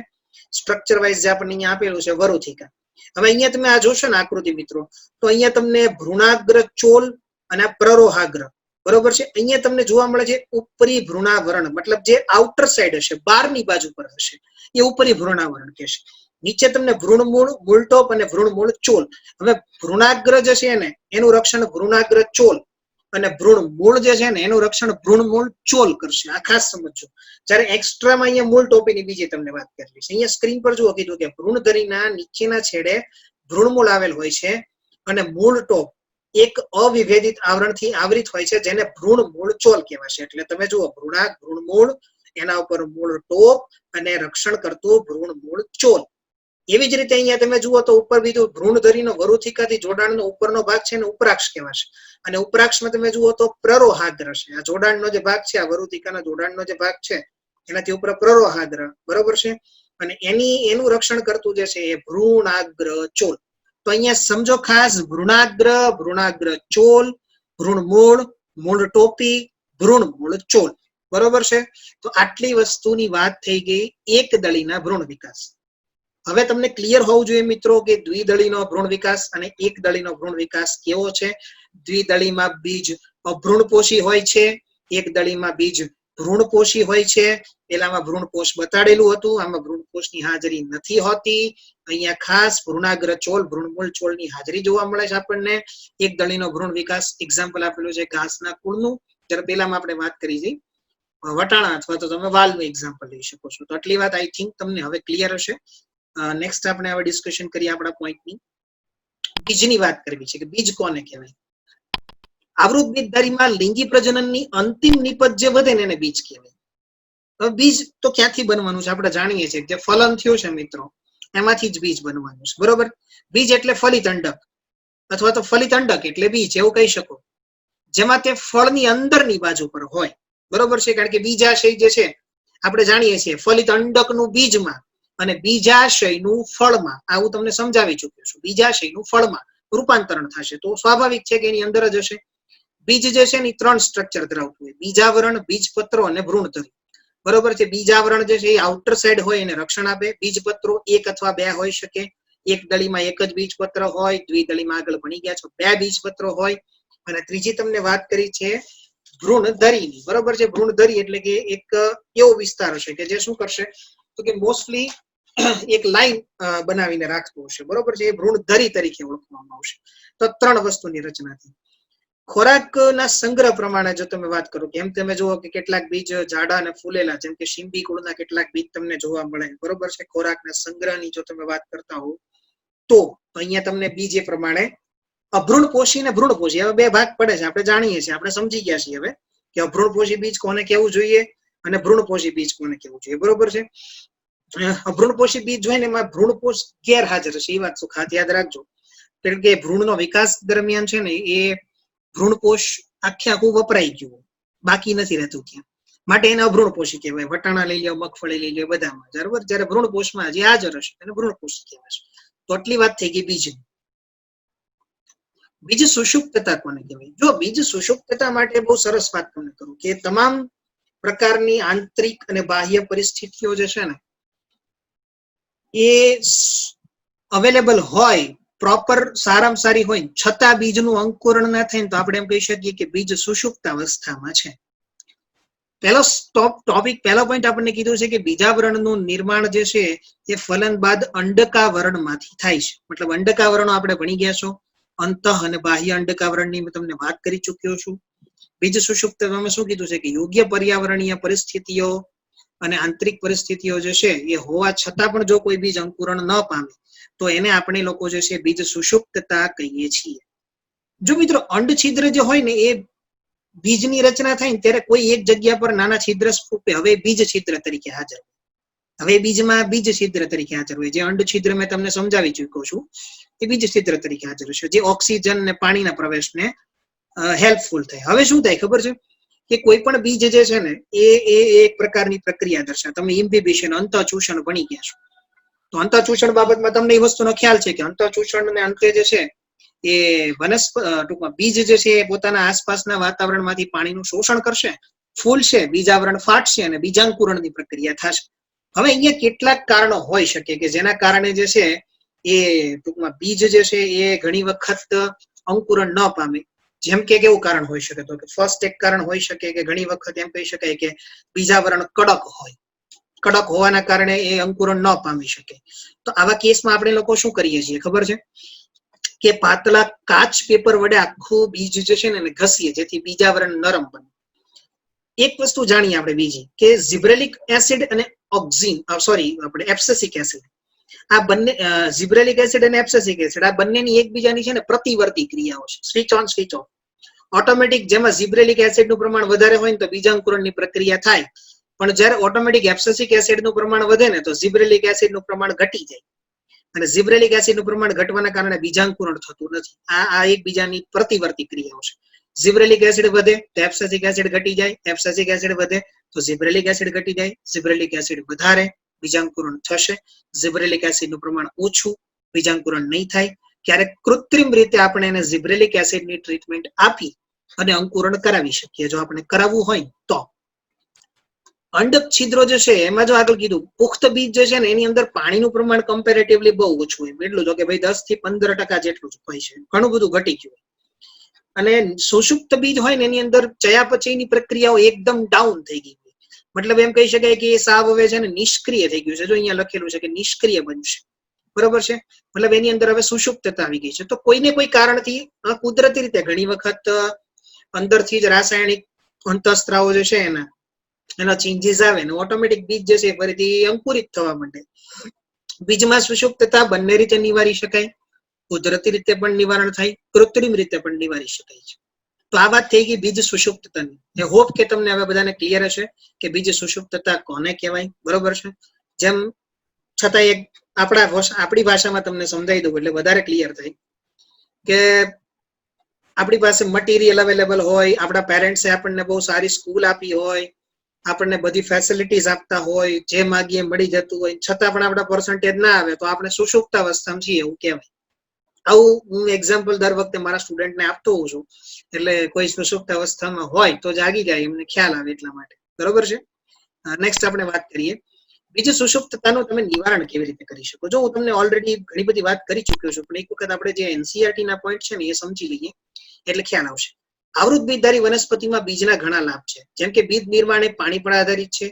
સ્ટ્રક્ચર વાઇઝ જે આપણને અહીંયા આપેલું છે વરુથિકા. હવે અહીંયા તમે આ જોશો ને આકૃતિ મિત્રો, તો અહીંયા તમને ભ્રૂણાગ્ર ચોલ અને પ્રરોહાગ્ર, બરોબર છે. અહીંયા તમને જોવા મળે છે ઉપરી ભ્રૂણાવરણ, મતલબ જે આઉટર સાઈડ હશે, બહારની બાજુ પર હશે, એ ઉપરી ભ્રૂણાવરણ કહેશે. નીચે તમને ભ્રૂણમૂળ, મૂળટોપ અને ભ્રૂણમૂળ ચોલ. હવે ભ્રૂણાગ્ર જે છે ને એનું રક્ષણ ભ્રૂણાગ્ર ચોલ, અને ભ્રૂણ મૂળ જે છે ને એનું રક્ષણ ભ્રૂણમૂળ ચોલ કરશે. આ ખાસ સમજો. જ્યારે એક્સ્ટ્રામાં અહીંયા મૂળ ટોપીની બીજી તમને વાત કરવી છે. અહીંયા સ્ક્રીન પર જુઓ, કીધું કે ભ્રૂણધરીના નીચેના છેડે ભ્રૂણમૂળ આવેલ હોય છે, અને મૂળ ટોપ એક અવિભેદિત આવરણથી આવરિત હોય છે, જેને ભ્રૂણમૂળ ચોલ કહેવાશે. એટલે તમે જુઓ, ભ્રૂણમૂળ, એના ઉપર મૂળ ટોપ અને રક્ષણ કરતું ભ્રૂણમૂળ ચોલ. એવી જ રીતે અહીંયા તમે જુઓ તો ઉપર બીજું ભ્રૂણધરીનો વરુથિકાથી જોડાણનો ઉપરનો ભાગ છે ને ઉપરાક્ષ કહેવાશે, અને ઉપરાક્ષમાં તમે જુઓ તો પ્રરોહાગ્ર છે. આ જોડાણનો જે ભાગ છે, આ વરુથિકાના જોડાણનો જે ભાગ છે એનાથી ઉપર પ્રરોહાગ્ર, બરોબર છે. અને એનું રક્ષણ કરતું જે છે એ ભ્રૂણાગ્ર ચોલ. તો અહીંયા સમજો ખાસ, ભ્રૂણાગ્ર ચોલ, ભ્રૂણમૂળ, મૂળ ટોપી, ભ્રૂણમૂળ ચોલ, બરોબર છે. તો આટલી વસ્તુની વાત થઈ ગઈ એક દળીના ભ્રૂણ વિકાસ. હવે તમને ક્લિયર હોવું જોઈએ મિત્રો કે દ્વિદળીનો ભ્રૂણ વિકાસ અને એક દળીનો ભ્રૂણ વિકાસ કેવો છે. દ્વિદળીમાં બીજ અભ્રૂણપોષી હોય છે, એક દળીમાં બીજ ભ્રૂણપોષી હોય છે. પેલામાં ભ્રૂણપોષ બતાડેલું હતું, આમાં ભ્રૂણપોષની હાજરી નથી હોતી. અહીંયા ખાસ ભ્રૂણાગ્ર ચોલ, ભ્રૂણમૂળ ચોલની હાજરી જોવા મળે છે આપણને. એક દળીનો ભ્રૂણ વિકાસ એક્ઝામ્પલ આપેલું છે ઘાસના કુળનું. ત્યારે પેલામાં આપણે વાત કરી હતી વટાણા અથવા તો તમે વાલનું એક્ઝામ્પલ લઈ શકો છો. તો આટલી વાત આઈ થિંક તમને હવે ક્લિયર હશે. નેક્સ્ટ આપણે હવે ડિસ્કશન કરીએ આપણા પોઈન્ટની. બીજની વાત કરવી છે કે બીજ કોને કહેવાય. આવૃત બીજધારીમાં લિંગી પ્રજનનની અંતિમ નિપજ જે વધે ને એને બીજ કહેવાય. હવે બીજ તો ક્યાંથી બનવાનું છે આપણે જાણીએ છીએ, જે ફલન થયું છે મિત્રો એમાંથી જ બીજ બનવાનું છે, બરોબર. બીજ એટલે ફલિત અંડક અથવા તો ફલિત અંડક એટલે બીજ એવું કહી શકો, જેમાં તે ફળની અંદરની બાજુ પર હોય, બરોબર છે. કારણ કે બીજાશય જે છે આપણે જાણીએ છીએ ફલિત અંડકનું બીજમાં અને બીજાશયનું ફળમાં, આવું તમને સમજાવી ચૂક્યો છું. બીજાશયનું ફળમાં રૂપાંતરણ થશે તો સ્વાભાવિક છે કે એની અંદર જ હશે. બીજ જે છે એની 3 સ્ટ્રક્ચર ધરાવતું હોય, બીજાવરણ, બીજપત્રો અને ભ્રૂણધરી, બરોબર છે. બીજાવરણ જે છે એ આઉટર સાઈડ હોય એને રક્ષણ આપે. બીજપત્રો 1 અથવા 2 હોઈ શકે. એક દળીમાં એક જ બીજપત્ર હોય, દ્વિદળીમાં આગળ ભણી ગયા છો 2 બીજપત્રો હોય. અને ત્રીજી તમને વાત કરી છે ભ્રૂણધરીની, બરોબર છે. ભ્રૂણધરી એટલે કે એક એવો વિસ્તાર હશે કે જે શું કરશે તો કે મોસ્ટલી એક લાઈન બનાવીને રાખતું હશે, બરોબર છે. એ ભ્રૂણધરી તરીકે ઓળખવામાં આવશે. તો 3 વસ્તુની રચના થઈ. ખોરાકના સંગ્રહ પ્રમાણે જો તમે વાત કરો કે એમ તમે જુઓ કે કેટલાક બીજ જાડા અને ફૂલેલા, જેમ કે શીંબી કુળના કેટલાક બીજ તમને જોવા મળે, બરોબર છે. ખોરાકના સંગ્રહની જો તમે વાત કરતા હો તો અહીંયા તમને બીજ એ પ્રમાણે અભ્રૂણપોષી અને ભ્રૂણપોષી હવે 2 ભાગ પડે છે. આપણે જાણીએ છીએ, આપણે સમજી ગયા છીએ હવે કે અભ્રૂણપોષી બીજ કોને કેવું જોઈએ અને ભ્રૂણપોષી બીજ કોને કેવું જોઈએ, બરોબર છે. અભ્રૂણપોષી બીજ હોય ને એમાં ભ્રૂણપોષ ગેરહાજર હશે, એ વાત ખાસ યાદ રાખજો. કારણ કે ભ્રૂણનો વિકાસ દરમિયાન છે ને એ ભ્રૂણપોષ આખું વપરાઈ ગયું, બાકી નથી રહેતું ત્યાં, માટે એને અભ્રૂણપોષી કહેવાય. વટાણા લઈ લો, મગફળી લઈ લો, બધામાં, બરાબર. જ્યારે ભ્રૂણપોષમાં હજી હાજર હશે એને ભ્રૂણપોષી કહેવાય. તો આટલી વાત થઈ ગઈ બીજ. બીજ સુષુપ્તતા કોને કહેવાય? જો બીજ સુષુપ્તતા માટે બહુ સરસ વાત તમને કરું કે તમામ પ્રકારની આંતરિક અને બાહ્ય પરિસ્થિતિઓ જે છે ને એ અવેલેબલ હોય, પ્રોપર સારામાં સારી હોય, છતાં બીજનું અંકુરણ ના થાય તો આપણે એમ કહી શકીએ કે બીજ સુષુપ્ત અવસ્થામાં છે. પહેલો પોઈન્ટ આપણને કીધું છે કે બીજાવરણનું નિર્માણ જે છે એ ફલન બાદ અંડકાવરણમાંથી થાય છે. મતલબ અંડકાવરણો આપણે ભણી ગયા છો, અંતઃ અને બાહ્ય અંડકાવરણની મેં તમને વાત કરી ચૂક્યો છું. બીજ સુષુપ્તમાં શું કીધું છે કે યોગ્ય પર્યાવરણીય પરિસ્થિતિઓ અને આંતરિક પરિસ્થિતિઓ જે છે એ હોવા છતાં પણ જો કોઈ બીજ અંકુરણ ન પામે તો એને આપણે લોકો જે છે બીજ સુષુપ્તતા કહીએ છીએ. જો મિત્રો અંડ છિદ્ર જે હોય ને એ બીજની રચના થાય ને ત્યારે કોઈ એક જગ્યા પર નાના છિદ્ર સ્વરૂપે હવે બીજ છિદ્ર તરીકે હાજર, હવે બીજમાં બીજ છિદ્ર તરીકે હાજર હોય. જે અંડ છિદ્ર મેં તમને સમજાવી ચૂક્યો છું એ બીજ છિદ્ર તરીકે હાજર હશે, જે ઓક્સિજન ને પાણીના પ્રવેશને હેલ્પફુલ થાય. હવે શું થાય ખબર છે કે કોઈ પણ બીજ જે છે ને એ એક પ્રકારની પ્રક્રિયા દર્શાવે. તમે ઇમ્બિબિશન, અંતઃચૂષણ ભણી ગયા છો તો અંતઃચૂષણ બાબતમાં તમને એ વસ્તુનો ખ્યાલ છે કે અંતઃચૂષણ ને અંતે જે છે એ ટૂંકમાં બીજ જે છે એ પોતાના આસપાસના વાતાવરણમાંથી પાણીનું શોષણ કરશે, ફૂલશે, બીજાવરણ ફાટશે અને બીજાંકુરણની પ્રક્રિયા થશે. હવે અહીંયા કેટલાક કારણો હોઈ શકે કે જેના કારણે જે છે એ ટૂંકમાં બીજ જે છે એ ઘણી વખત અંકુરણ ન પામે. જેમ કે કેવું કારણ હોઈ શકે તો કે ફર્સ્ટ એક કારણ હોઈ શકે કે ઘણી વખત એમ કહી શકાય કે બીજાવરણ કડક હોય, કડક હોવાના કારણે એ અંકુરણ ન પામી શકે. તો આવા કેસમાં આપણે લોકો શું કરીએ છીએ ખબર છે કે પાતળા કાચ પેપર વડે આખું બીજ જે છે ને ઘસીએ જેથી બીજાવરણ નરમ બને. એક વસ્તુ જાણીએ આપણે બીજી કે ઝિબ્રેલિક એસિડ અને આપણે એબ્સેસિક એસિડ, આ બંને ઝિબ્રેલિક એસિડ અને એબ્સેસિક એસિડ આ બંનેની એકબીજાની છે ને પ્રતિવર્તી ક્રિયાઓ છે, switch on switch off. Automatic જેમાં ઝિબ્રેલિક એસિડનું પ્રમાણ વધારે હોય ને તો બીજાંકુરણની પ્રક્રિયા થાય, પણ જ્યારે ઓટોમેટિક એબ્સેસિક એસિડનું પ્રમાણ વધે ને તો ઝિબ્રેલિક એસિડનું પ્રમાણ ઘટી જાય અને ઝિબ્રેલિક એસિડનું પ્રમાણ ઘટવાના કારણે બીજાંકુરણ થતું નથી. આ એકબીજાની પ્રતિવર્તી ક્રિયાઓ છે. ઝિબ્રેલિક એસિડ વધે તો એબ્સેસિક એસિડ ઘટી જાય, એબ્સેસિક એસિડ વધે તો ઝિબ્રેલિક એસિડ ઘટી જાય, ઝિબ્રેલિક એસિડ વધારે બીજાંકુરણ થશે, ઝિબ્રેલિક એસિડનું પ્રમાણ ઓછું, બીજાંકુરણ નહીં થાય. ક્યારેક કૃત્રિમ રીતે આપણે એને ઝિબ્રેલિક એસિડની ટ્રીટમેન્ટ આપી અને અંકુરણ કરાવી શકીએ જો આપણે કરાવવું હોય તો. અંડક છિદ્રો જે છે એમાં જો આગળ કીધું પુખ્ત બીજ જે છે ને એની અંદર પાણીનું પ્રમાણ કમ્પેરેટિવલી બહુ ઓછું હોય, એટલું જો કે ભાઈ 10 થી 15% જેટલું જ હોય છે, ઘણું બધું ઘટી ગયું. અને સુષુપ્ત બીજ હોય ને એની અંદર ચયાપચયની પ્રક્રિયાઓ એકદમ ડાઉન થઈ ગઈ હોય, મતલબ એમ કહી શકાય કે એ સાવ હવે છે ને નિષ્ક્રિય થઈ ગયું છે. જો અહીંયા લખેલું છે કે નિષ્ક્રિય બનશે, બરોબર છે. મતલબ એની અંદર હવે સુષુપ્તતા આવી ગઈ છે. તો કોઈને કોઈ કારણથી કુદરતી રીતે ઘણી વખત અંદરથી જ રાસાયણિક અંતઃસ્ત્રાવો જે છે એના ચેન્જીસ આવે ને ઓટોમેટિક બીજ જે છે ફરીથી અંકુરિત થવા માંડે. બીજમાં સુષુપ્તતા બંને રીતે નિવારી શકાય, કુદરતી રીતે પણ નિવારણ થાય, કૃત્રિમ રીતે પણ નિવારી શકાય છે. તો આ વાત થઈ ગઈ બીજ સુષુપ્તતાની. એ હોપ કે તમને હવે બધાને ક્લિયર હશે કે બીજ સુષુપ્તતા કોને કહેવાય, બરોબર છે. જેમ છતાં એક આપણી ભાષામાં તમને સમજાવી દઉં એટલે વધારે ક્લિયર થાય કે આપણી પાસે મટીરિયલ અવેલેબલ હોય, આપણા પેરેન્ટ્સે આપણને બહુ સારી સ્કૂલ આપી હોય, આપણને બધી ફેસિલિટીઝ આપતા હોય, જે માગીએ મળી જતું હોય, છતાં પણ આપણા પર્સન્ટેજ ના આવે તો આપણે સુષુપ્ત અવસ્થામાં છીએ એવું કહેવાય. આવું હું એક્ઝામ્પલ દર વખતે મારા સ્ટુડન્ટને આપતો હોઉં છું. એટલે કોઈ સુષુપ્ત અવસ્થામાં હોય તો જાગી જાય એમને ખ્યાલ આવે એટલા માટે, બરોબર છે. નેક્સ્ટ આપણે વાત કરીએ બીજી સુષુપ્તતાનું તમે નિવારણ કેવી રીતે કરી શકો. જો હું તમને ઓલરેડી ઘણી બધી વાત કરી ચુક્યો છું, પણ એક વખત આપણે જે એનસીઈઆરટી ના પોઈન્ટ છે ને એ સમજી લઈએ એટલે ખ્યાલ આવશે. આવૃત બીજધારી વનસ્પતિમાં બીજના ઘણા લાભ છે. જેમ કે બીજ નિર્માણ એ પાણી પર આધારિત છે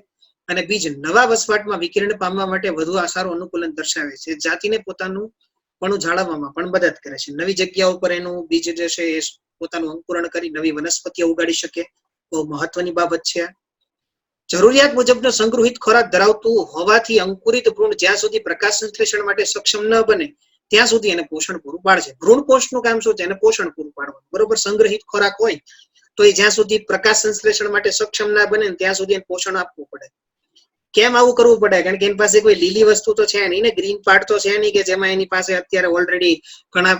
અને બીજ નવા વસવાટમાં વિકિરણ પામવા માટે વધુ સારું અનુકૂલન દર્શાવે છે. જાતિને પોતાનું પણ જાળવવામાં પણ મદદ કરે છે. નવી જગ્યા ઉપર એનું બીજ જે છે એ પોતાનું અંકુરણ કરી નવી વનસ્પતિઓ ઉગાડી શકે. બહુ મહત્વની બાબત છે. જરૂરિયાત મુજબનો સંગ્રહિત ખોરાક ધરાવતું હોવાથી અંકુરિત ભ્રૂણ જ્યાં સુધી પ્રકાશ સંશ્લેષણ માટે સક્ષમ ન બને ત્યાં સુધી એને પોષણ પૂરું પાડશે. ભ્રૂણ કોષનું કામ શું છે? એને પોષણ પૂરું પાડવાનું, બરોબર. સંગ્રહિત ખોરાક હોય તો એ જ્યાં સુધી પ્રકાશ સંશ્લેષણ માટે સક્ષમ ના બને ત્યાં સુધી એને પોષણ આપવું પડે. કેમ આવું કરવું પડે? કારણ કે એની પાસે કોઈ લીલી વસ્તુ તો છે નહીં ને, ગ્રીન પાર્ટ તો છે નહીં કે જેમાં એની પાસે અત્યારે ઓલરેડી ઘણા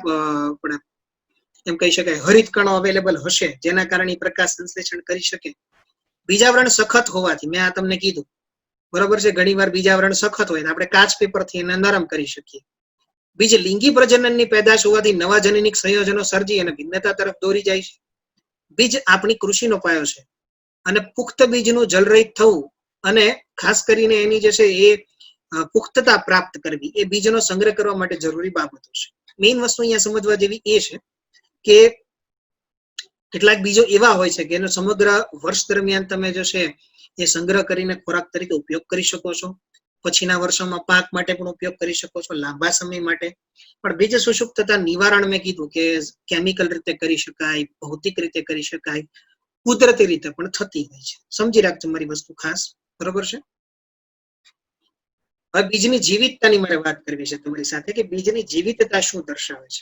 એમ કહી શકાય હરિત કણો અવેલેબલ હશે જેના કારણે પ્રકાશ સંશ્લેષણ કરી શકે. બીજાવરણ સખત હોવાથી મેં આ તમને કીધું, બરોબર છે. ઘણી વાર બીજાવરણ સખત હોય આપણે કાચ પેપરથી એને નરમ કરી શકીએ. બીજ લિંગી પ્રજનનની પેદાશ હોવાથી નવા જનનિક સંયોજનો સર્જી અને ભિન્નતા તરફ દોરી જાય છે. બીજ આપણી કૃષિનો પાયો છે અને પુખ્ત બીજનું જલરહિત થવું અને ખાસ કરીને એની જે છે એ પુખ્તતા પ્રાપ્ત કરવી એ બીજનો સંગ્રહ કરવા માટે જરૂરી બાબતો છે. મેઇન વસ્તુ અહીંયા સમજવા જેવી એ છે કે કેટલાક બીજો એવા હોય છે કે એનો સમગ્ર વર્ષ દરમિયાન તમે જે છે એ સંગ્રહ કરીને ખોરાક તરીકે ઉપયોગ કરી શકો છો. પછીના વર્ષોમાં પાક માટે પણ ઉપયોગ કરી શકો છો, લાંબા સમય માટે. પણ બીજ સુષુપ્તતા નિવારણ મેં કીધું કે કેમિકલ રીતે કરી શકાય, ભૌતિક રીતે કરી શકાય, કુદરતી રીતે પણ થતી હોય છે. સમજી રાખજો મારી વસ્તુ ખાસ, બરોબર છે. હવે બીજની જીવિતતાની મારે વાત કરવી છે તમારી સાથે કે બીજની જીવિતતા શું દર્શાવે છે.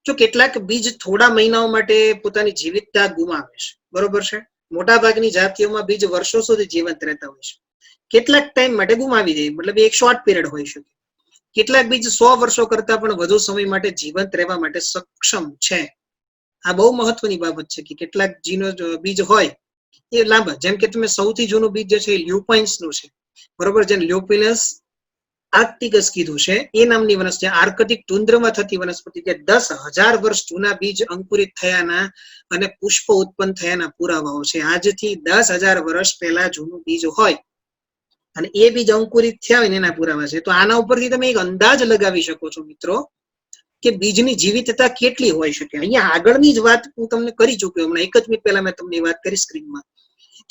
જો કેટલાક બીજ થોડા મહિનાઓ માટે પોતાની જીવિતતા ગુમાવે છે, બરોબર છે. મોટા ભાગની જાતિઓમાં બીજ વર્ષો સુધી જીવંત રહેતા હોય છે. કેટલાક ટાઈમ માટે ગુમાવી દે, મતલબ એક શોર્ટ પીરિયડ હોઈ શકે. કેટલાક બીજ 100 વર્ષો કરતા પણ વધુ સમય માટે જીવંત રહેવા માટે સક્ષમ છે. આ બહુ મહત્વની બાબત છે કે કેટલાક બીજ હોય એ લાંબા, જેમ કે તમે સૌથી જૂનું બીજ જે છે લ્યુપાઇન્સ નું છે, બરોબર. જેને લ્યુપિનસ આર્કટિકસ કીધું છે એ નામની વનસ્પતિ આર્કટિક ટુન્દ્રમાં થતી વનસ્પતિ કે 10,000 વર્ષ જૂના બીજ અંકુરિત થયાના અને પુષ્પ ઉત્પન્ન થયાના પુરાવાઓ છે. આજથી 10,000 વર્ષ પહેલા જૂનું બીજ હોય અને એ બીજ અંકુરિત થયા હોય ને એના પુરાવા છે. તો આના ઉપરથી તમે એક અંદાજ લગાવી શકો છો મિત્રો કે બીજની જીવિતતા કેટલી હોઈ શકે. અહીંયા આગળની જ વાત હું તમને કરી ચૂક્યો હમણાં 1 જ મિનિટ પહેલા મેં તમને વાત કરી સ્ક્રીનમાં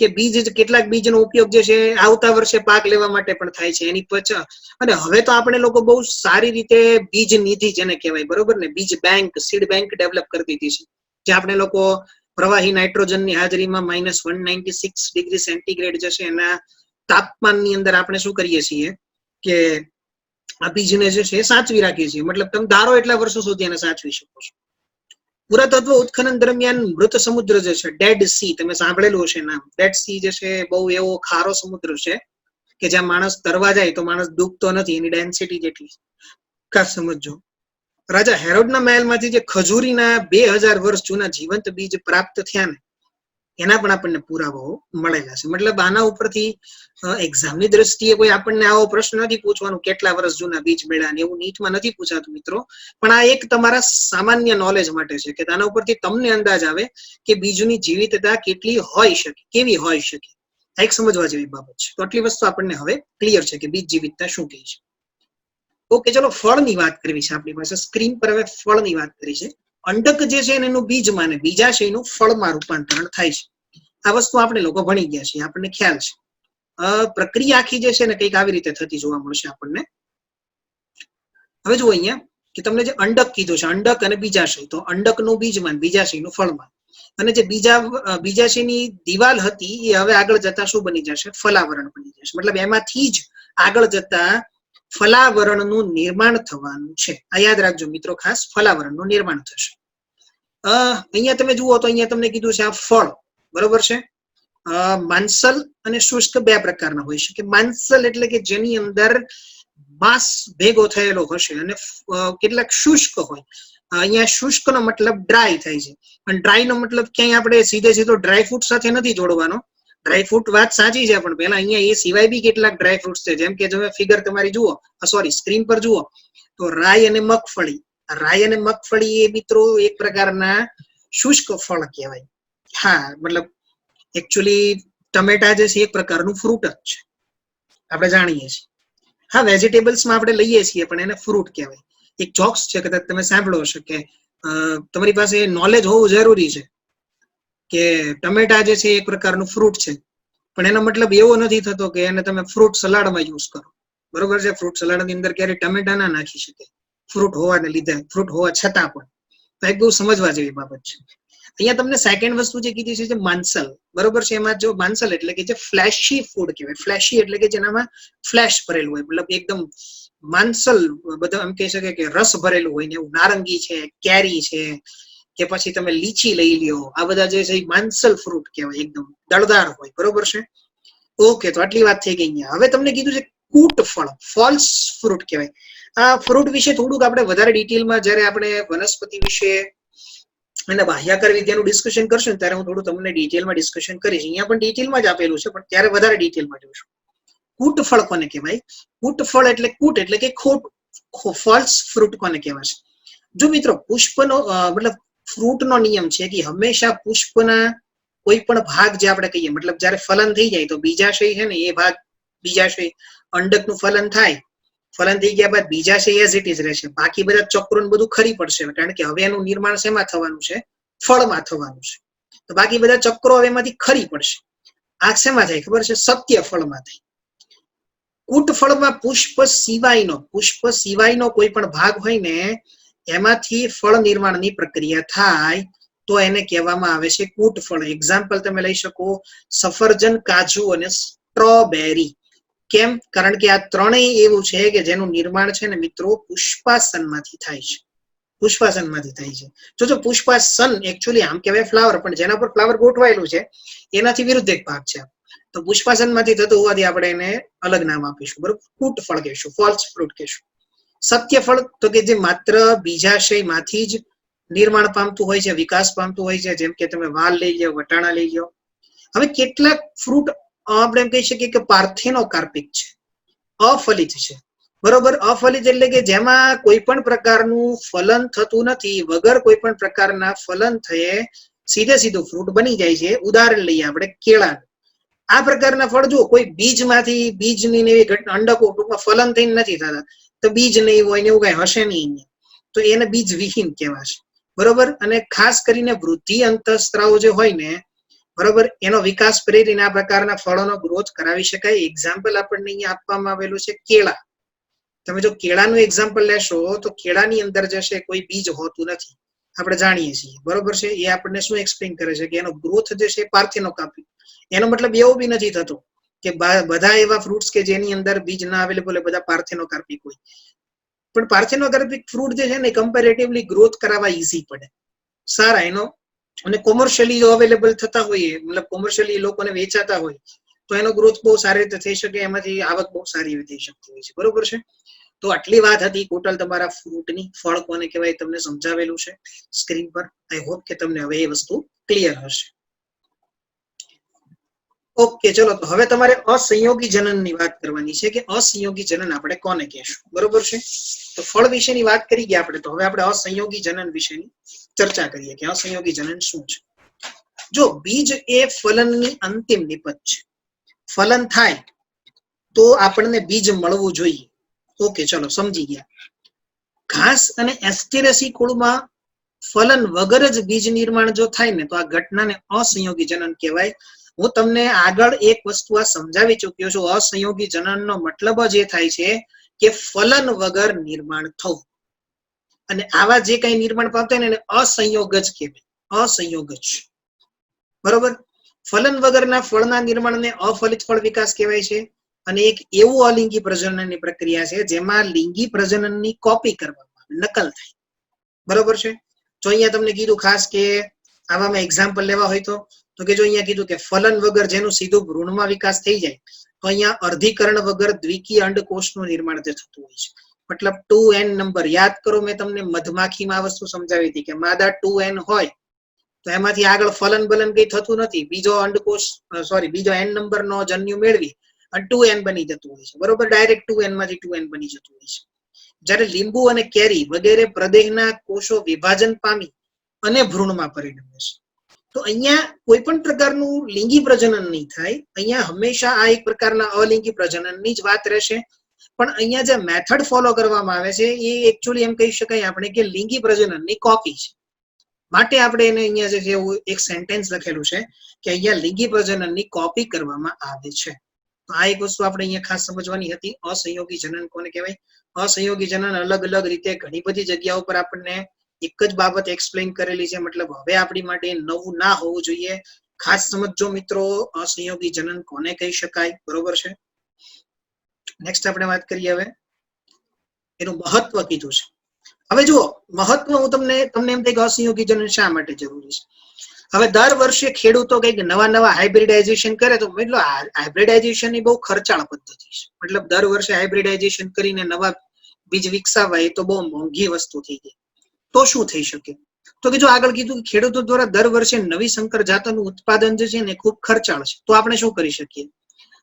કે બીજ કેટલાક બીજનો ઉપયોગ જે છે આવતા વર્ષે પાક લેવા માટે પણ થાય છે એની પછા. અને હવે તો આપણે લોકો બહુ સારી રીતે બીજ નિધિ જેને કહેવાય, બરોબર ને, બીજ બેંક, સીડ બેંક ડેવલપ કરી દીધી છે. જે આપણે લોકો પ્રવાહી નાઇટ્રોજનની હાજરીમાં -196 ડિગ્રી સેન્ટીગ્રેડ જે છે એના તાપમાનની અંદર આપણે શું કરીએ છીએ કે આ બીજને જે છે સાચવી રાખીએ છીએ. મતલબ તમે ધારો એટલા વર્ષો સુધી એને સાચવી શકો છો. પુરાતત્વ ઉત્ખનન દરમિયાન મૃત સમુદ્ર જે છે, ડેડ સી, તમે સાંભળેલું હશે નામ. ડેડ સી જે છે બહુ એવો ખારો સમુદ્ર છે કે જ્યાં માણસ તરવા જાય તો માણસ ડૂબતો નથી, એની ડેન્સિટી જેટલી. ખાસ સમજો. રાજા હેરોડના મહેલમાંથી જે ખજૂરીના 2000 વર્ષ જૂના જીવંત બીજ પ્રાપ્ત થયા ને એના પણ આપણને પુરાવાઓ મળેલા છે. મતલબ આના ઉપરથી એક્ઝામની દ્રષ્ટિએ કોઈ આપણને આવો પ્રશ્ન નથી પૂછવાનું કેટલા વર્ષ જૂના બીજ મળ્યા, એવું નીટમાં નથી પૂછાતું મિત્રો. પણ આ એક તમારા સામાન્ય નોલેજ માટે છે કે આના ઉપરથી તમને અંદાજ આવે કે બીજની જીવિતતા કેટલી હોઈ શકે, કેવી હોઈ શકે. એક સમજવા જેવી બાબત છે. તો આટલી વસ્તુ આપણને હવે ક્લિયર છે કે બીજ જીવિતતા શું કહે છે. ઓકે, ચલો ફળની વાત કરવી છે આપણી પાસે. સ્ક્રીન પર હવે ફળની વાત કરી છે. અંડક જે છે એનું બીજમાં ને બીજાશયનું ફળમાં રૂપાંતરણ થાય છે. આ વસ્તુ આપણે લોકો ભણી ગયા છીએ, આપણને ખ્યાલ છે. પ્રક્રિયા આખી જે છે ને કંઈક આવી રીતે થતી જોવા મળશે આપણને. હવે જુઓ અહીંયા કે તમને જે અંડક કીધું છે, અંડક અને બીજાશય, તો અંડકનું બીજમાં, બીજાશયનું ફળમાં, અને જે બીજાશયની દિવાલ હતી એ હવે આગળ જતા શું બની જશે? ફલાવરણ બની જશે. મતલબ એમાંથી જ આગળ જતા ફલાવરણનું નિર્માણ થવાનું છે. આ યાદ રાખજો મિત્રો, ખાસ ફલાવરણનું નિર્માણ થશે. અહીંયા તમે જુઓ તો અહીંયા તમને કીધું છે આ ફળ, બરોબર છે. માંસલ અને શુષ્ક બે પ્રકારના હોય છે. કે માંસલ એટલે કે જેની અંદર માસ ભેગો થયેલો હશે, અને કેટલાક શુષ્ક હોય. અહીંયા શુષ્ક નો મતલબ ડ્રાય થાય છે, પણ ડ્રાય નો મતલબ ક્યાંય આપણે સીધો ડ્રાયફ્રૂટ સાથે નથી જોડવાનો. ડ્રાયફ્રૂટ વાત સાચી છે, પણ પહેલા અહીંયા એ સિવાય બી કેટલાક ડ્રાયફ્રૂટ્સ છે. જેમ કે તમે ફિગર તમારી જુઓ, સોરી સ્ક્રીન પર જુઓ, તો રાઈ અને મગફળી. રાઈ અને મગફળી એ મિત્રો એક પ્રકારના શુષ્ક ફળ કહેવાય. હા, મતલબ એકચ્યુઅલી ટમેટા જે છે એક પ્રકારનું ફ્રૂટ જ છે, આપણે જાણીએ છીએ. હા, વેજીટેબલ્સમાં આપણે લઈએ છીએ, પણ એને ફ્રૂટ કહેવાય. એક જોક્સ છે, કદાચ તમે સાંભળ્યો હશે, કે તમારી પાસે નોલેજ હોવું જરૂરી છે કે ટમેટા જે છે એક પ્રકારનું ફ્રૂટ છે, પણ એનો મતલબ એવો નથી થતો કે એને તમે ફ્રૂટ સલાડમાં યુઝ કરો. બરોબર છે? ફ્રૂટ સલાડની અંદર ક્યારેય ટમેટા ના નાખી શકે, ફ્રૂટ હોવાને લીધે, ફ્રૂટ હોવા છતાં પણ. તો એક બહુ સમજવા જેવી બાબત છે. અહીંયા તમને સેકન્ડ વસ્તુ જે કીધી છે, જે માંસલ, બરોબર છે. એમાં જો માંસલ એટલે કે જે ફ્લેશી ફૂડ કહેવાય. ફ્લેશી એટલે કે જેનામાં ફ્લેશ ભરેલું હોય, મતલબ એકદમ માંસલ, બધા એમ કહી શકે કે રસ ભરેલું હોય ને એવું. નારંગી છે, કેરી છે, કે પછી તમે લીચી લઈ લ્યો, આ બધા જે છે એ માંસલ ફ્રૂટ કહેવાય, એકદમ દળદાર હોય. બરોબર છે? ઓકે, તો આટલી વાત થઈ ગઈ અહીંયા. હવે તમને કીધું છે કૂટ ફળ, ફોલ્સ ફ્રૂટ કહેવાય. આ ફ્રૂટ વિશે થોડુંક આપણે વધારે ડિટેલમાં જ્યારે આપણે વનસ્પતિ વિશે અને બાહ્યાકાર વિદ્યાનું ડિસ્કશન કરશું ત્યારે હું થોડું તમને ડિટેલમાં ડિસ્કશન કરીશ. અહીંયા પણ ડિટેલમાં જ આપેલું છે, પણ ત્યારે વધારે ડિટેલમાં જોઈશું. કૂટ ફળ કોને કહેવાય? કૂટ ફળ એટલે કૂટ એટલે કે ખોટ, ફોલ્સ ફ્રૂટ કોને કહેવાય છે? જો મિત્રો પુષ્પનો મતલબ ફ્રૂટનો નિયમ છે કે હંમેશા પુષ્પના કોઈ પણ ભાગ જે આપણે કહીએ, મતલબ જ્યારે ફલન થઈ જાય તો બીજાશય છે ને એ ભાગ, બીજાશય અંડકનું ફલન થાય, ફલન થઈ ગયા બાદ બીજાશય એઝ ઇટ ઇઝ રહેશે. બાકી બધા ચક્રો બધું ખરી પડશે, કારણ કે હવે એનું નિર્માણ શેમાં થવાનું છે? ફળમાં થવાનું છે. તો બાકી બધા ચક્રો હવે એમાંથી ખરી પડશે. આ શેમાં થાય ખબર છે? સત્ય ફળમાં થાય. કૂટ ફળમાં પુષ્પ સિવાયનો કોઈ પણ ભાગ હોય ને એમાંથી ફળ નિર્માણની પ્રક્રિયા થાય તો એને કહેવામાં આવે છે કૂટ ફળ. એક્ઝામ્પલ તમે લઈ શકો સફરજન, કાજુ અને સ્ટ્રોબેરી. કેમ? કારણ કે આ ત્રણેય એવું છે કે જેનું નિર્માણ છે ને મિત્રો પુષ્પાસનમાંથી થાય છે. પુષ્પાસનમાંથી થાય છે. જો પુષ્પાસન એકચ્યુઅલી આમ કહેવાય ફ્લાવર, પણ જેના પર ફ્લાવર ગોઠવાયેલું છે એનાથી વિરુદ્ધ એક ભાગ છે. તો પુષ્પાસનમાંથી થતું હોવાથી આપણે એને અલગ નામ આપીશું, બરોબર? કૂટ ફળ કહીશું, ફોલ્સ ફ્રૂટ કહીશું. સત્ય ફળ તો કે જે માત્ર બીજાશયમાંથી જ નિર્માણ પામતું હોય છે, વિકાસ પામતું હોય છે. જેમ કે તમે વાલ લઈ લો, વટાણા લઈ લો. હવે કેટલાક ફ્રૂટ આપણે એમ કહી શકીએ કે પાર્થેનોકાર્પિક છે, અફલિત છે. બરોબર? અફલિત એટલે કે જેમાં કોઈ પણ પ્રકારનું ફલન થતું નથી, વગર કોઈ પણ પ્રકારના ફલન થયે સીધું ફ્રૂટ બની જાય છે. ઉદાહરણ લઈએ આપણે કેળા. આ પ્રકારના ફળ જો કોઈ બીજમાંથી, બીજની એવી અંડકો ટૂંકમાં ફલન થઈને નથી થતા, તો બીજ નહીં હોય ને એવું કઈ હશે નહીં, તો એને બીજ વિહીન કહેવાશે. બરોબર? અને ખાસ કરીને વૃદ્ધિ અંતઃસ્ત્રાવો જે હોય ને, બરોબર, એનો વિકાસ પ્રેરીને આ પ્રકારના ફળોનો ગ્રોથ કરાવી શકાય. એક્ઝામ્પલ આપણને અહીંયા આપવામાં આવેલું છે કેળા. તમે જો કેળાનું એક્ઝામ્પલ લેશો તો કેળાની અંદર જે છે કોઈ બીજ હોતું નથી, આપણે જાણીએ છીએ. બરોબર છે? એ આપણને શું એક્સપ્લેન કરે છે કે એનો ગ્રોથ જે છે પાર્થેનોકાર્પિક. એનો મતલબ એવો બી નથી થતો કે બધા એવા ફ્રૂટ્સ કે જેની અંદર બીજ ના અવેલેબલ હોય બધા પાર્થેનોકાર્પિક હોય, પણ પાર્થેનોકાર્પિક ફ્રૂટ જે છે ને કમ્પેરેટિવલી ગ્રોથ કરાવવા ઈઝી પડે, સારા એનો, અને કોમર્શિયલી જો અવેલેબલ થતા હોય, મતલબ કોમર્શિયલી લોકોને વેચાતા હોય તો એનો ગ્રોથ બહુ સારી રીતે થઈ શકે, એમાંથી આવક બહુ સારી એવી થઈ શકતી હોય છે. બરોબર છે? તો આટલી વાત હતી ટોટલ તમારા ફ્રૂટની. ફળ કોને કહેવાય તમને સમજાવેલું છે સ્ક્રીન પર. આઈ હોપ કે તમને હવે એ વસ્તુ ક્લિયર હશે. ઓકે, ચલો તો હવે તમારે અસંયોગી જનનની વાત કરવાની છે કે અસંયોગી જનન આપણે કોને કહેશું. બરોબર છે? તો ફળ વિશેની વાત કરી ગયા આપણે, તો હવે આપણે અસંયોગી જનન વિશેની ચર્ચા કરીએ કે અસંયોગી જનન શું છે. જો બીજ એ ફલનની અંતિમ નિપજ છે. ફલન થાય તો આપણને બીજ મળવું જોઈએ. ઓકે, ચલો સમજી ગયા. ઘાસ અને એસ્ટેરેસી કુળમાં ફલન વગર જ બીજ નિર્માણ જો થાય ને તો આ ઘટનાને અસંયોગી જનન કહેવાય. હું તમને આગળ એક વસ્તુ આ સમજાવી ચૂક્યો છું. અસંયોગી જનનનો મતલબ જ એ થાય છે કે ફલન વગર નિર્માણ થવું. અને આવા જે કઈ નિર્માણ પામતા હોય ને એને અસંયોગ જ કહેવાય. અસંયોગ જ. બરોબર. ફલન વગરના ફળના નિર્માણને અફલિત ફળ વિકાસ કહેવાય છે. અને એક એવું અલિંગી પ્રજનનની પ્રક્રિયા છે જેમાં લિંગી પ્રજનનની કોપી કરવામાં આવે, નકલ થાય. બરોબર છે. જો અહીંયા તમને કીધું ખાસ કે આવામાં એક્ઝામ્પલ લેવા હોય તો કે જો અહીંયા કીધું કે ફલન વગર જેનું સીધું ભ્રૂણમાં વિકાસ થઈ જાય તો અહીંયા અર્ધીકરણ વગર દ્વિકીય અંડકોષનું નિર્માણ જે થતું હોય છે. મતલબ 2n નંબર યાદ કરો, મેં તમને મધમાખીમાં આ વસ્તુ સમજાવી હતી કે માદા 2n હોય તો એમાંથી આગળ ફલન બલન કઈ થતું નથી. બીજો અંડકોષ બીજો n નંબરનો જન્યુ મેળવી અને 2n બની જતું હોય છે. બરોબર. ડાયરેક્ટ 2n માંથી 2n બની જતું હોય છે. જ્યારે લીંબુ અને કેરી વગેરે પ્રદેહના કોષો વિભાજન પામી અને ભ્રૂણમાં પરિણમે છે. તો અહીંયા કોઈ પણ પ્રકારનું લિંગી પ્રજનન નહીં થાય. અહીંયા હંમેશા આ એક પ્રકારના અલિંગી પ્રજનનની જ વાત રહેશે. પણ અહીંયા જે મેથડ ફોલો કરવામાં આવે છે એ એકચ્યુઅલી એમ કહી શકાય આપણે કે લિંગી પ્રજનનની કોપી છે. માટે આપણે એને અહીંયા જે છે એવું એક સેન્ટેન્સ લખેલું છે કે અહીંયા લિંગી પ્રજનનની કોપી કરવામાં આવે છે. તો આ એક વસ્તુ આપણે અહીંયા ખાસ સમજવાની હતી. અસંયોગી જનન કોને કહેવાય? અસંયોગી જનન અલગ અલગ રીતે ઘણી બધી જગ્યાઓ પર આપણને એક જ બાબત એક્સપ્લેન કરેલી છે. મતલબ હવે આપણી માટે નવું ના હોવું જોઈએ. ખાસ સમજો મિત્રો, અસંયોગી જનન કોને કહી શકાય. બરોબર છે. નેક્સ્ટ આપણે વાત કરીએ હવે એનું મહત્વ કીધું છે. હવે જુઓ, મહત્વ હું તમને એમ થાય કે અસંયોગી જનન શા માટે જરૂરી છે. હવે દર વર્ષે ખેડૂતો કંઈક નવા હાઇબ્રિડાઇઝેશન કરે તો મતલબ હાઇબ્રિડાઇઝેશન ની બહુ ખર્ચાળ પદ્ધતિ છે. મતલબ દર વર્ષે હાઇબ્રિડાઇઝેશન કરીને નવા બીજ વિકસાવવા એ તો બહુ મોંઘી વસ્તુ થઈ ગઈ. તો શું થઈ શકે? તો કે જો આગળ કીધું કે ખેડૂતો દ્વારા દર વર્ષે નવી સંકર જાતોનું ઉત્પાદન જે છે ને ખૂબ ખર્ચાળ છે. તો આપણે શું કરી શકીએ?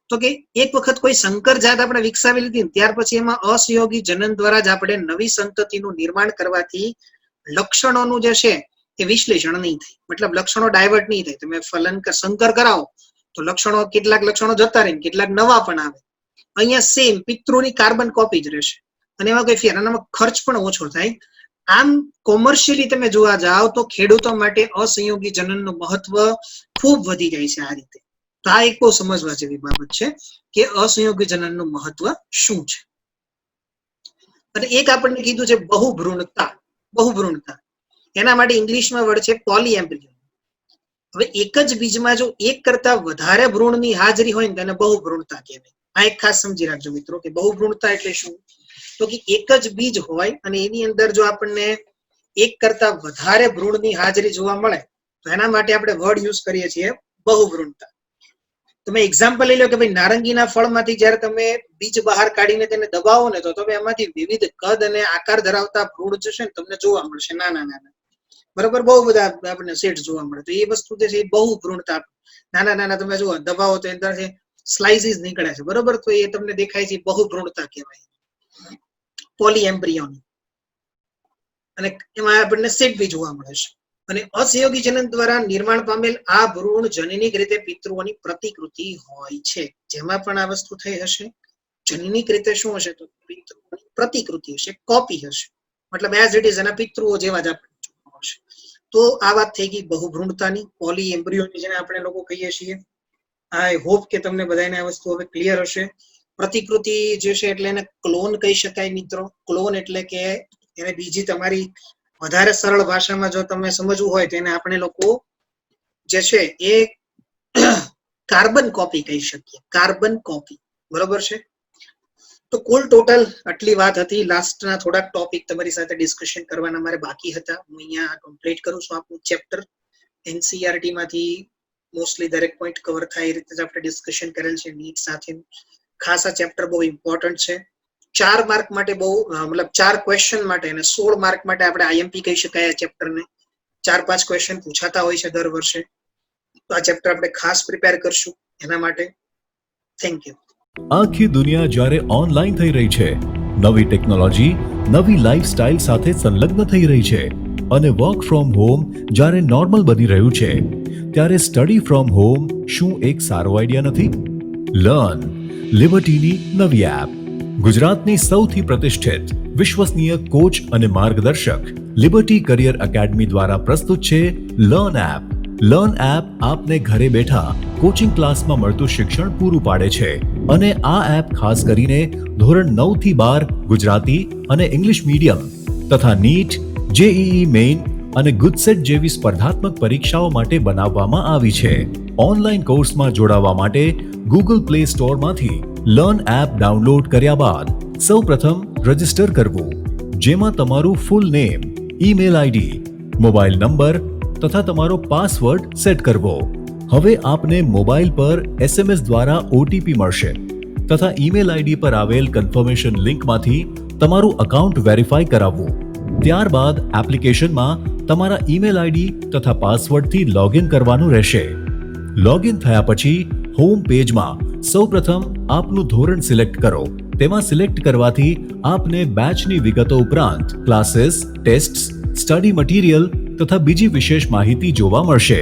તો કે એક વખત કોઈ સંકર જાત આપણે વિકસાવી લીધી ત્યાર પછી એમાં અસંયોગી જનન દ્વારા જ આપણે નવી સંતતિનું નિર્માણ કરવાથી લક્ષણોનું જે છે એ વિશ્લેષણ નહીં થાય. મતલબ લક્ષણો ડાયવર્ટ નહીં થાય. તમે સંકર કરાવો તો કેટલાક લક્ષણો જતા રહે, કેટલાક નવા પણ આવે. અહીંયા સેમ પિતૃની કાર્બન કોપી જ રહેશે અને એમાં કોઈ ફેર, આનામાં ખર્ચ પણ ઓછો થાય. આમ કોમર્શિયલી તમે જોવા જાઓ તો ખેડૂતો માટે અસંયોગી જનનનું મહત્વ ખૂબ વધી જાય છે આ રીતે. તો આ એક બહુ સમજવા જેવી બાબત છે કે અસંયોગી જનનનું મહત્વ શું છે. અને એક આપણને કીધું છે બહુભ્રૂણતા. એના માટે ઇંગ્લિશમાં વર્ડ છે પોલીએમ્બ્રિયોન. હવે એક જ બીજમાં જો એક કરતા વધારે ભ્રૂણની હાજરી હોય ને તેને બહુભ્રૂણતા કહેવાય. આ એક ખાસ સમજી રાખજો મિત્રો કે બહુભ્રૂણતા એટલે શું? તો કે એક જ બીજ હોય અને એની અંદર જો આપણને એક કરતા વધારે ભ્રૂણની હાજરી જોવા મળે તો એના માટે આપણે વર્ડ યુઝ કરીએ છીએ બહુભ્રૂણતા. તમે એક્ઝામ્પલ લઈ લો કે ભાઈ નારંગીના ફળમાંથી જ્યારે તમે બીજ બહાર કાઢીને તેને દબાવો ને તો તમે એમાંથી વિવિધ કદ અને આકાર ધરાવતા ભ્રૂણ જે છે ને તમને જોવા મળશે, નાના. બરોબર. બહુ બધા આપણને સેટ જોવા મળે. તો એ વસ્તુ જે છે એ બહુભ્રૂણતા. નાના તમે જુઓ દબાવો તો અંદરથી સ્લાઇસીસ નીકળે છે. બરોબર. તો એ તમને દેખાય છે બહુભ્રૂણતા કહેવાય. પોલીએમ્બ્રિયોન. અને એમાં આપણને સેટ બી જોવા મળે છે. અને અસંયોગી જનન દ્વારા નિર્માણ પામેલ આ ભ્રૂણ જનનિક રીતે પિતૃઓની પ્રતિકૃતિ હોય છે. જેમાં પણ આ વસ્તુ થઈ હશે જનનિક રીતે શું હશે તો પિતૃઓની પ્રતિકૃતિ હશે, કોપી હશે. મતલબ એઝ ઇટ ઇઝ એના પિતૃઓ જેવા જ આપણે જોવા હશે. તો આ વાત થઈ ગઈ બહુભ્રૂણતાની, પોલીએમ્બ્રિયોની, જેને આપણે લોકો કહીએ છીએ. આઈ હોપ કે તમને બધાને આ વસ્તુ હવે ક્લિયર હશે. પ્રતિકૃતિ જે છે એટલે એને ક્લોન કહી શકાય મિત્રો. ક્લોન એટલે કે એને બીજી તમારી વધારે સરળ ભાષામાં જો તમે સમજવું હોય તો એને આપણે લોકો જે છે એ કાર્બન કોપી કહી શકીએ. Carbon copy. બરોબર છે. તો કુલ ટોટલ આટલી વાત હતી. લાસ્ટના થોડાક ટોપિક તમારી સાથે ડિસ્કશન કરવાના મારે બાકી હતા. હું અહીંયા કમ્પ્લીટ કરું છું આપણું ચેપ્ટર. એનસીઈઆરટી માંથી મોસ્ટલી દરેક પોઈન્ટ કવર થાય એ રીતે જ આપણે ડિસ્કશન કરેલ છે. નીટ સાથે ખાસ આ ચેપ્ટર બહુ ઇમ્પોર્ટન્ટ છે. 4 માર્ક માટે બહુ મતલબ 4 ક્વેશ્ચન માટે અને 16 માર્ક માટે આપણે આઈએમપી કહી શકાય. આ ચેપ્ટરને 4-5 ક્વેશ્ચન પૂછાતા હોય છે દર વર્ષે. તો આ ચેપ્ટર આપણે ખાસ પ્રિપેર કરશું એના માટે. Thank you. આખી દુનિયા જ્યારે ઓનલાઈન થઈ રહી છે, નવી ટેકનોલોજી નવી લાઈફસ્ટાઈલ સાથે સંલગ્ન થઈ રહી છે અને વર્ક ફ્રોમ હોમ જ્યારે નોર્મલ બની રહ્યું છે, ત્યારે સ્ટડી ફ્રોમ હોમ શું એક સારો આઈડિયા નથી? લર્ન લિબર્ટીની નવી એપ. ગુજરાતની સૌથી પ્રતિષ્ઠિત વિશ્વસનીય કોચ અને માર્ગદર્શક લિબર્ટી કરિયર એકેડમી દ્વારા પ્રસ્તુત છે લર્ન એપ. લર્ન એપ આપને ઘરે બેઠા કોચિંગ ક્લાસમાં મળતું શિક્ષણ પૂરું પાડે છે અને આ એપ ખાસ કરીને ધોરણ 9 થી 12 ગુજરાતી અને ઇંગ્લિશ મીડિયમ તથા નીટ, જેઈઈ મેઇન અને ગુજસેટ જેવી સ્પર્ધાત્મક પરીક્ષાઓ માટે બનાવવામાં આવી છે. ઓનલાઈન કોર્સમાં જોડાવા માટે Google play સ્ટોરમાંથી learn app download કર્યા બાદ સૌપ્રથમ રજિસ્ટર કરવું, જેમાં તમારું ફૂલ name, email ID, mobile number તથા તમારો પાસવર્ડ સેટ કરવો. હવે આપને મોબાઈલ પર SMS દ્વારા OTP મળશે તથા ઈમેલ આઈડી પર આવેલ કન્ફર્મેશન લિંકમાંથી તમારું અકાઉન્ટ વેરીફાઈ કરાવવું. ત્યારબાદ એપ્લિકેશનમાં તમારા ઈમેલ આઈડી તથા પાસવર્ડથી લોગિન કરવાનું રહેશે. લોગિન થયા પછી હોમ પેજમાં સૌપ્રથમ આપનું ધોરણ સિલેક્ટ કરો. તેમાં સિલેક્ટ કરવાથી આપને બેચની વિગતો ઉપરાંત ક્લાસીસ, ટેસ્ટ્સ, સ્ટડી મટીરિયલ તથા બીજી વિશેષ માહિતી જોવા મળશે.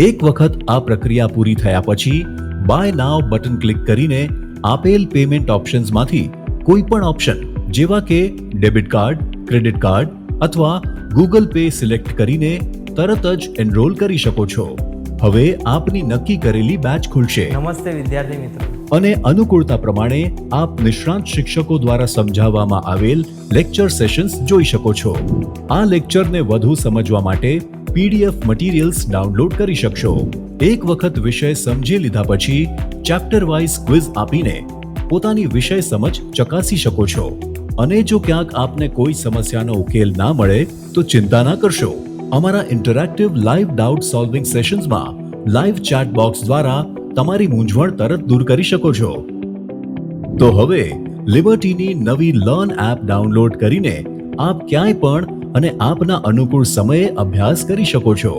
એક વખત આ પ્રક્રિયા પૂરી થયા પછી બાય નાવ બટન ક્લિક કરીને આપેલ પેમેન્ટ ઓપ્શન્સમાંથી કોઈ પણ ઓપ્શન જેવા કે ડેબિટ કાર્ડ, ક્રેડિટ કાર્ડ અથવા ગૂગલ પે સિલેક્ટ કરીને તરત જ એનરોલ કરી શકો છો. હવે આપની નક્કી કરેલી બેચ ખુલશે. નમસ્તે વિદ્યાર્થી મિત્રો. અને અનુકૂળતા પ્રમાણે આપ નિષ્ણાંત શિક્ષકો દ્વારા સમજાવવામાં આવેલ લેક્ચર સેશન્સ જોઈ શકો છો. આ લેક્ચરને વધુ સમજવા માટે PDF મટીરિયલ્સ ડાઉનલોડ કરી શકશો. એક વખત વિષય સમજી લીધા પછી ચેપ્ટર વાઇઝ ક્વિઝ આપીને પોતાની વિષય સમજ ચકાસી શકો છો. અને જો ક્યાંક આપને કોઈ સમસ્યાનો ઉકેલ ના મળે તો ચિંતા ના કરશો. અમારા interactive live doubt solving સેશન્સમાં live chat box દ્વારા તમારી મૂંઝવણ તરત દૂર કરી શકો છો. તો હવે લિબર્ટીની નવી લર્ન એપ ડાઉનલોડ કરીને આપ ક્યાંય પણ અને આપના અનુકૂળ સમયે અભ્યાસ કરી શકો છો.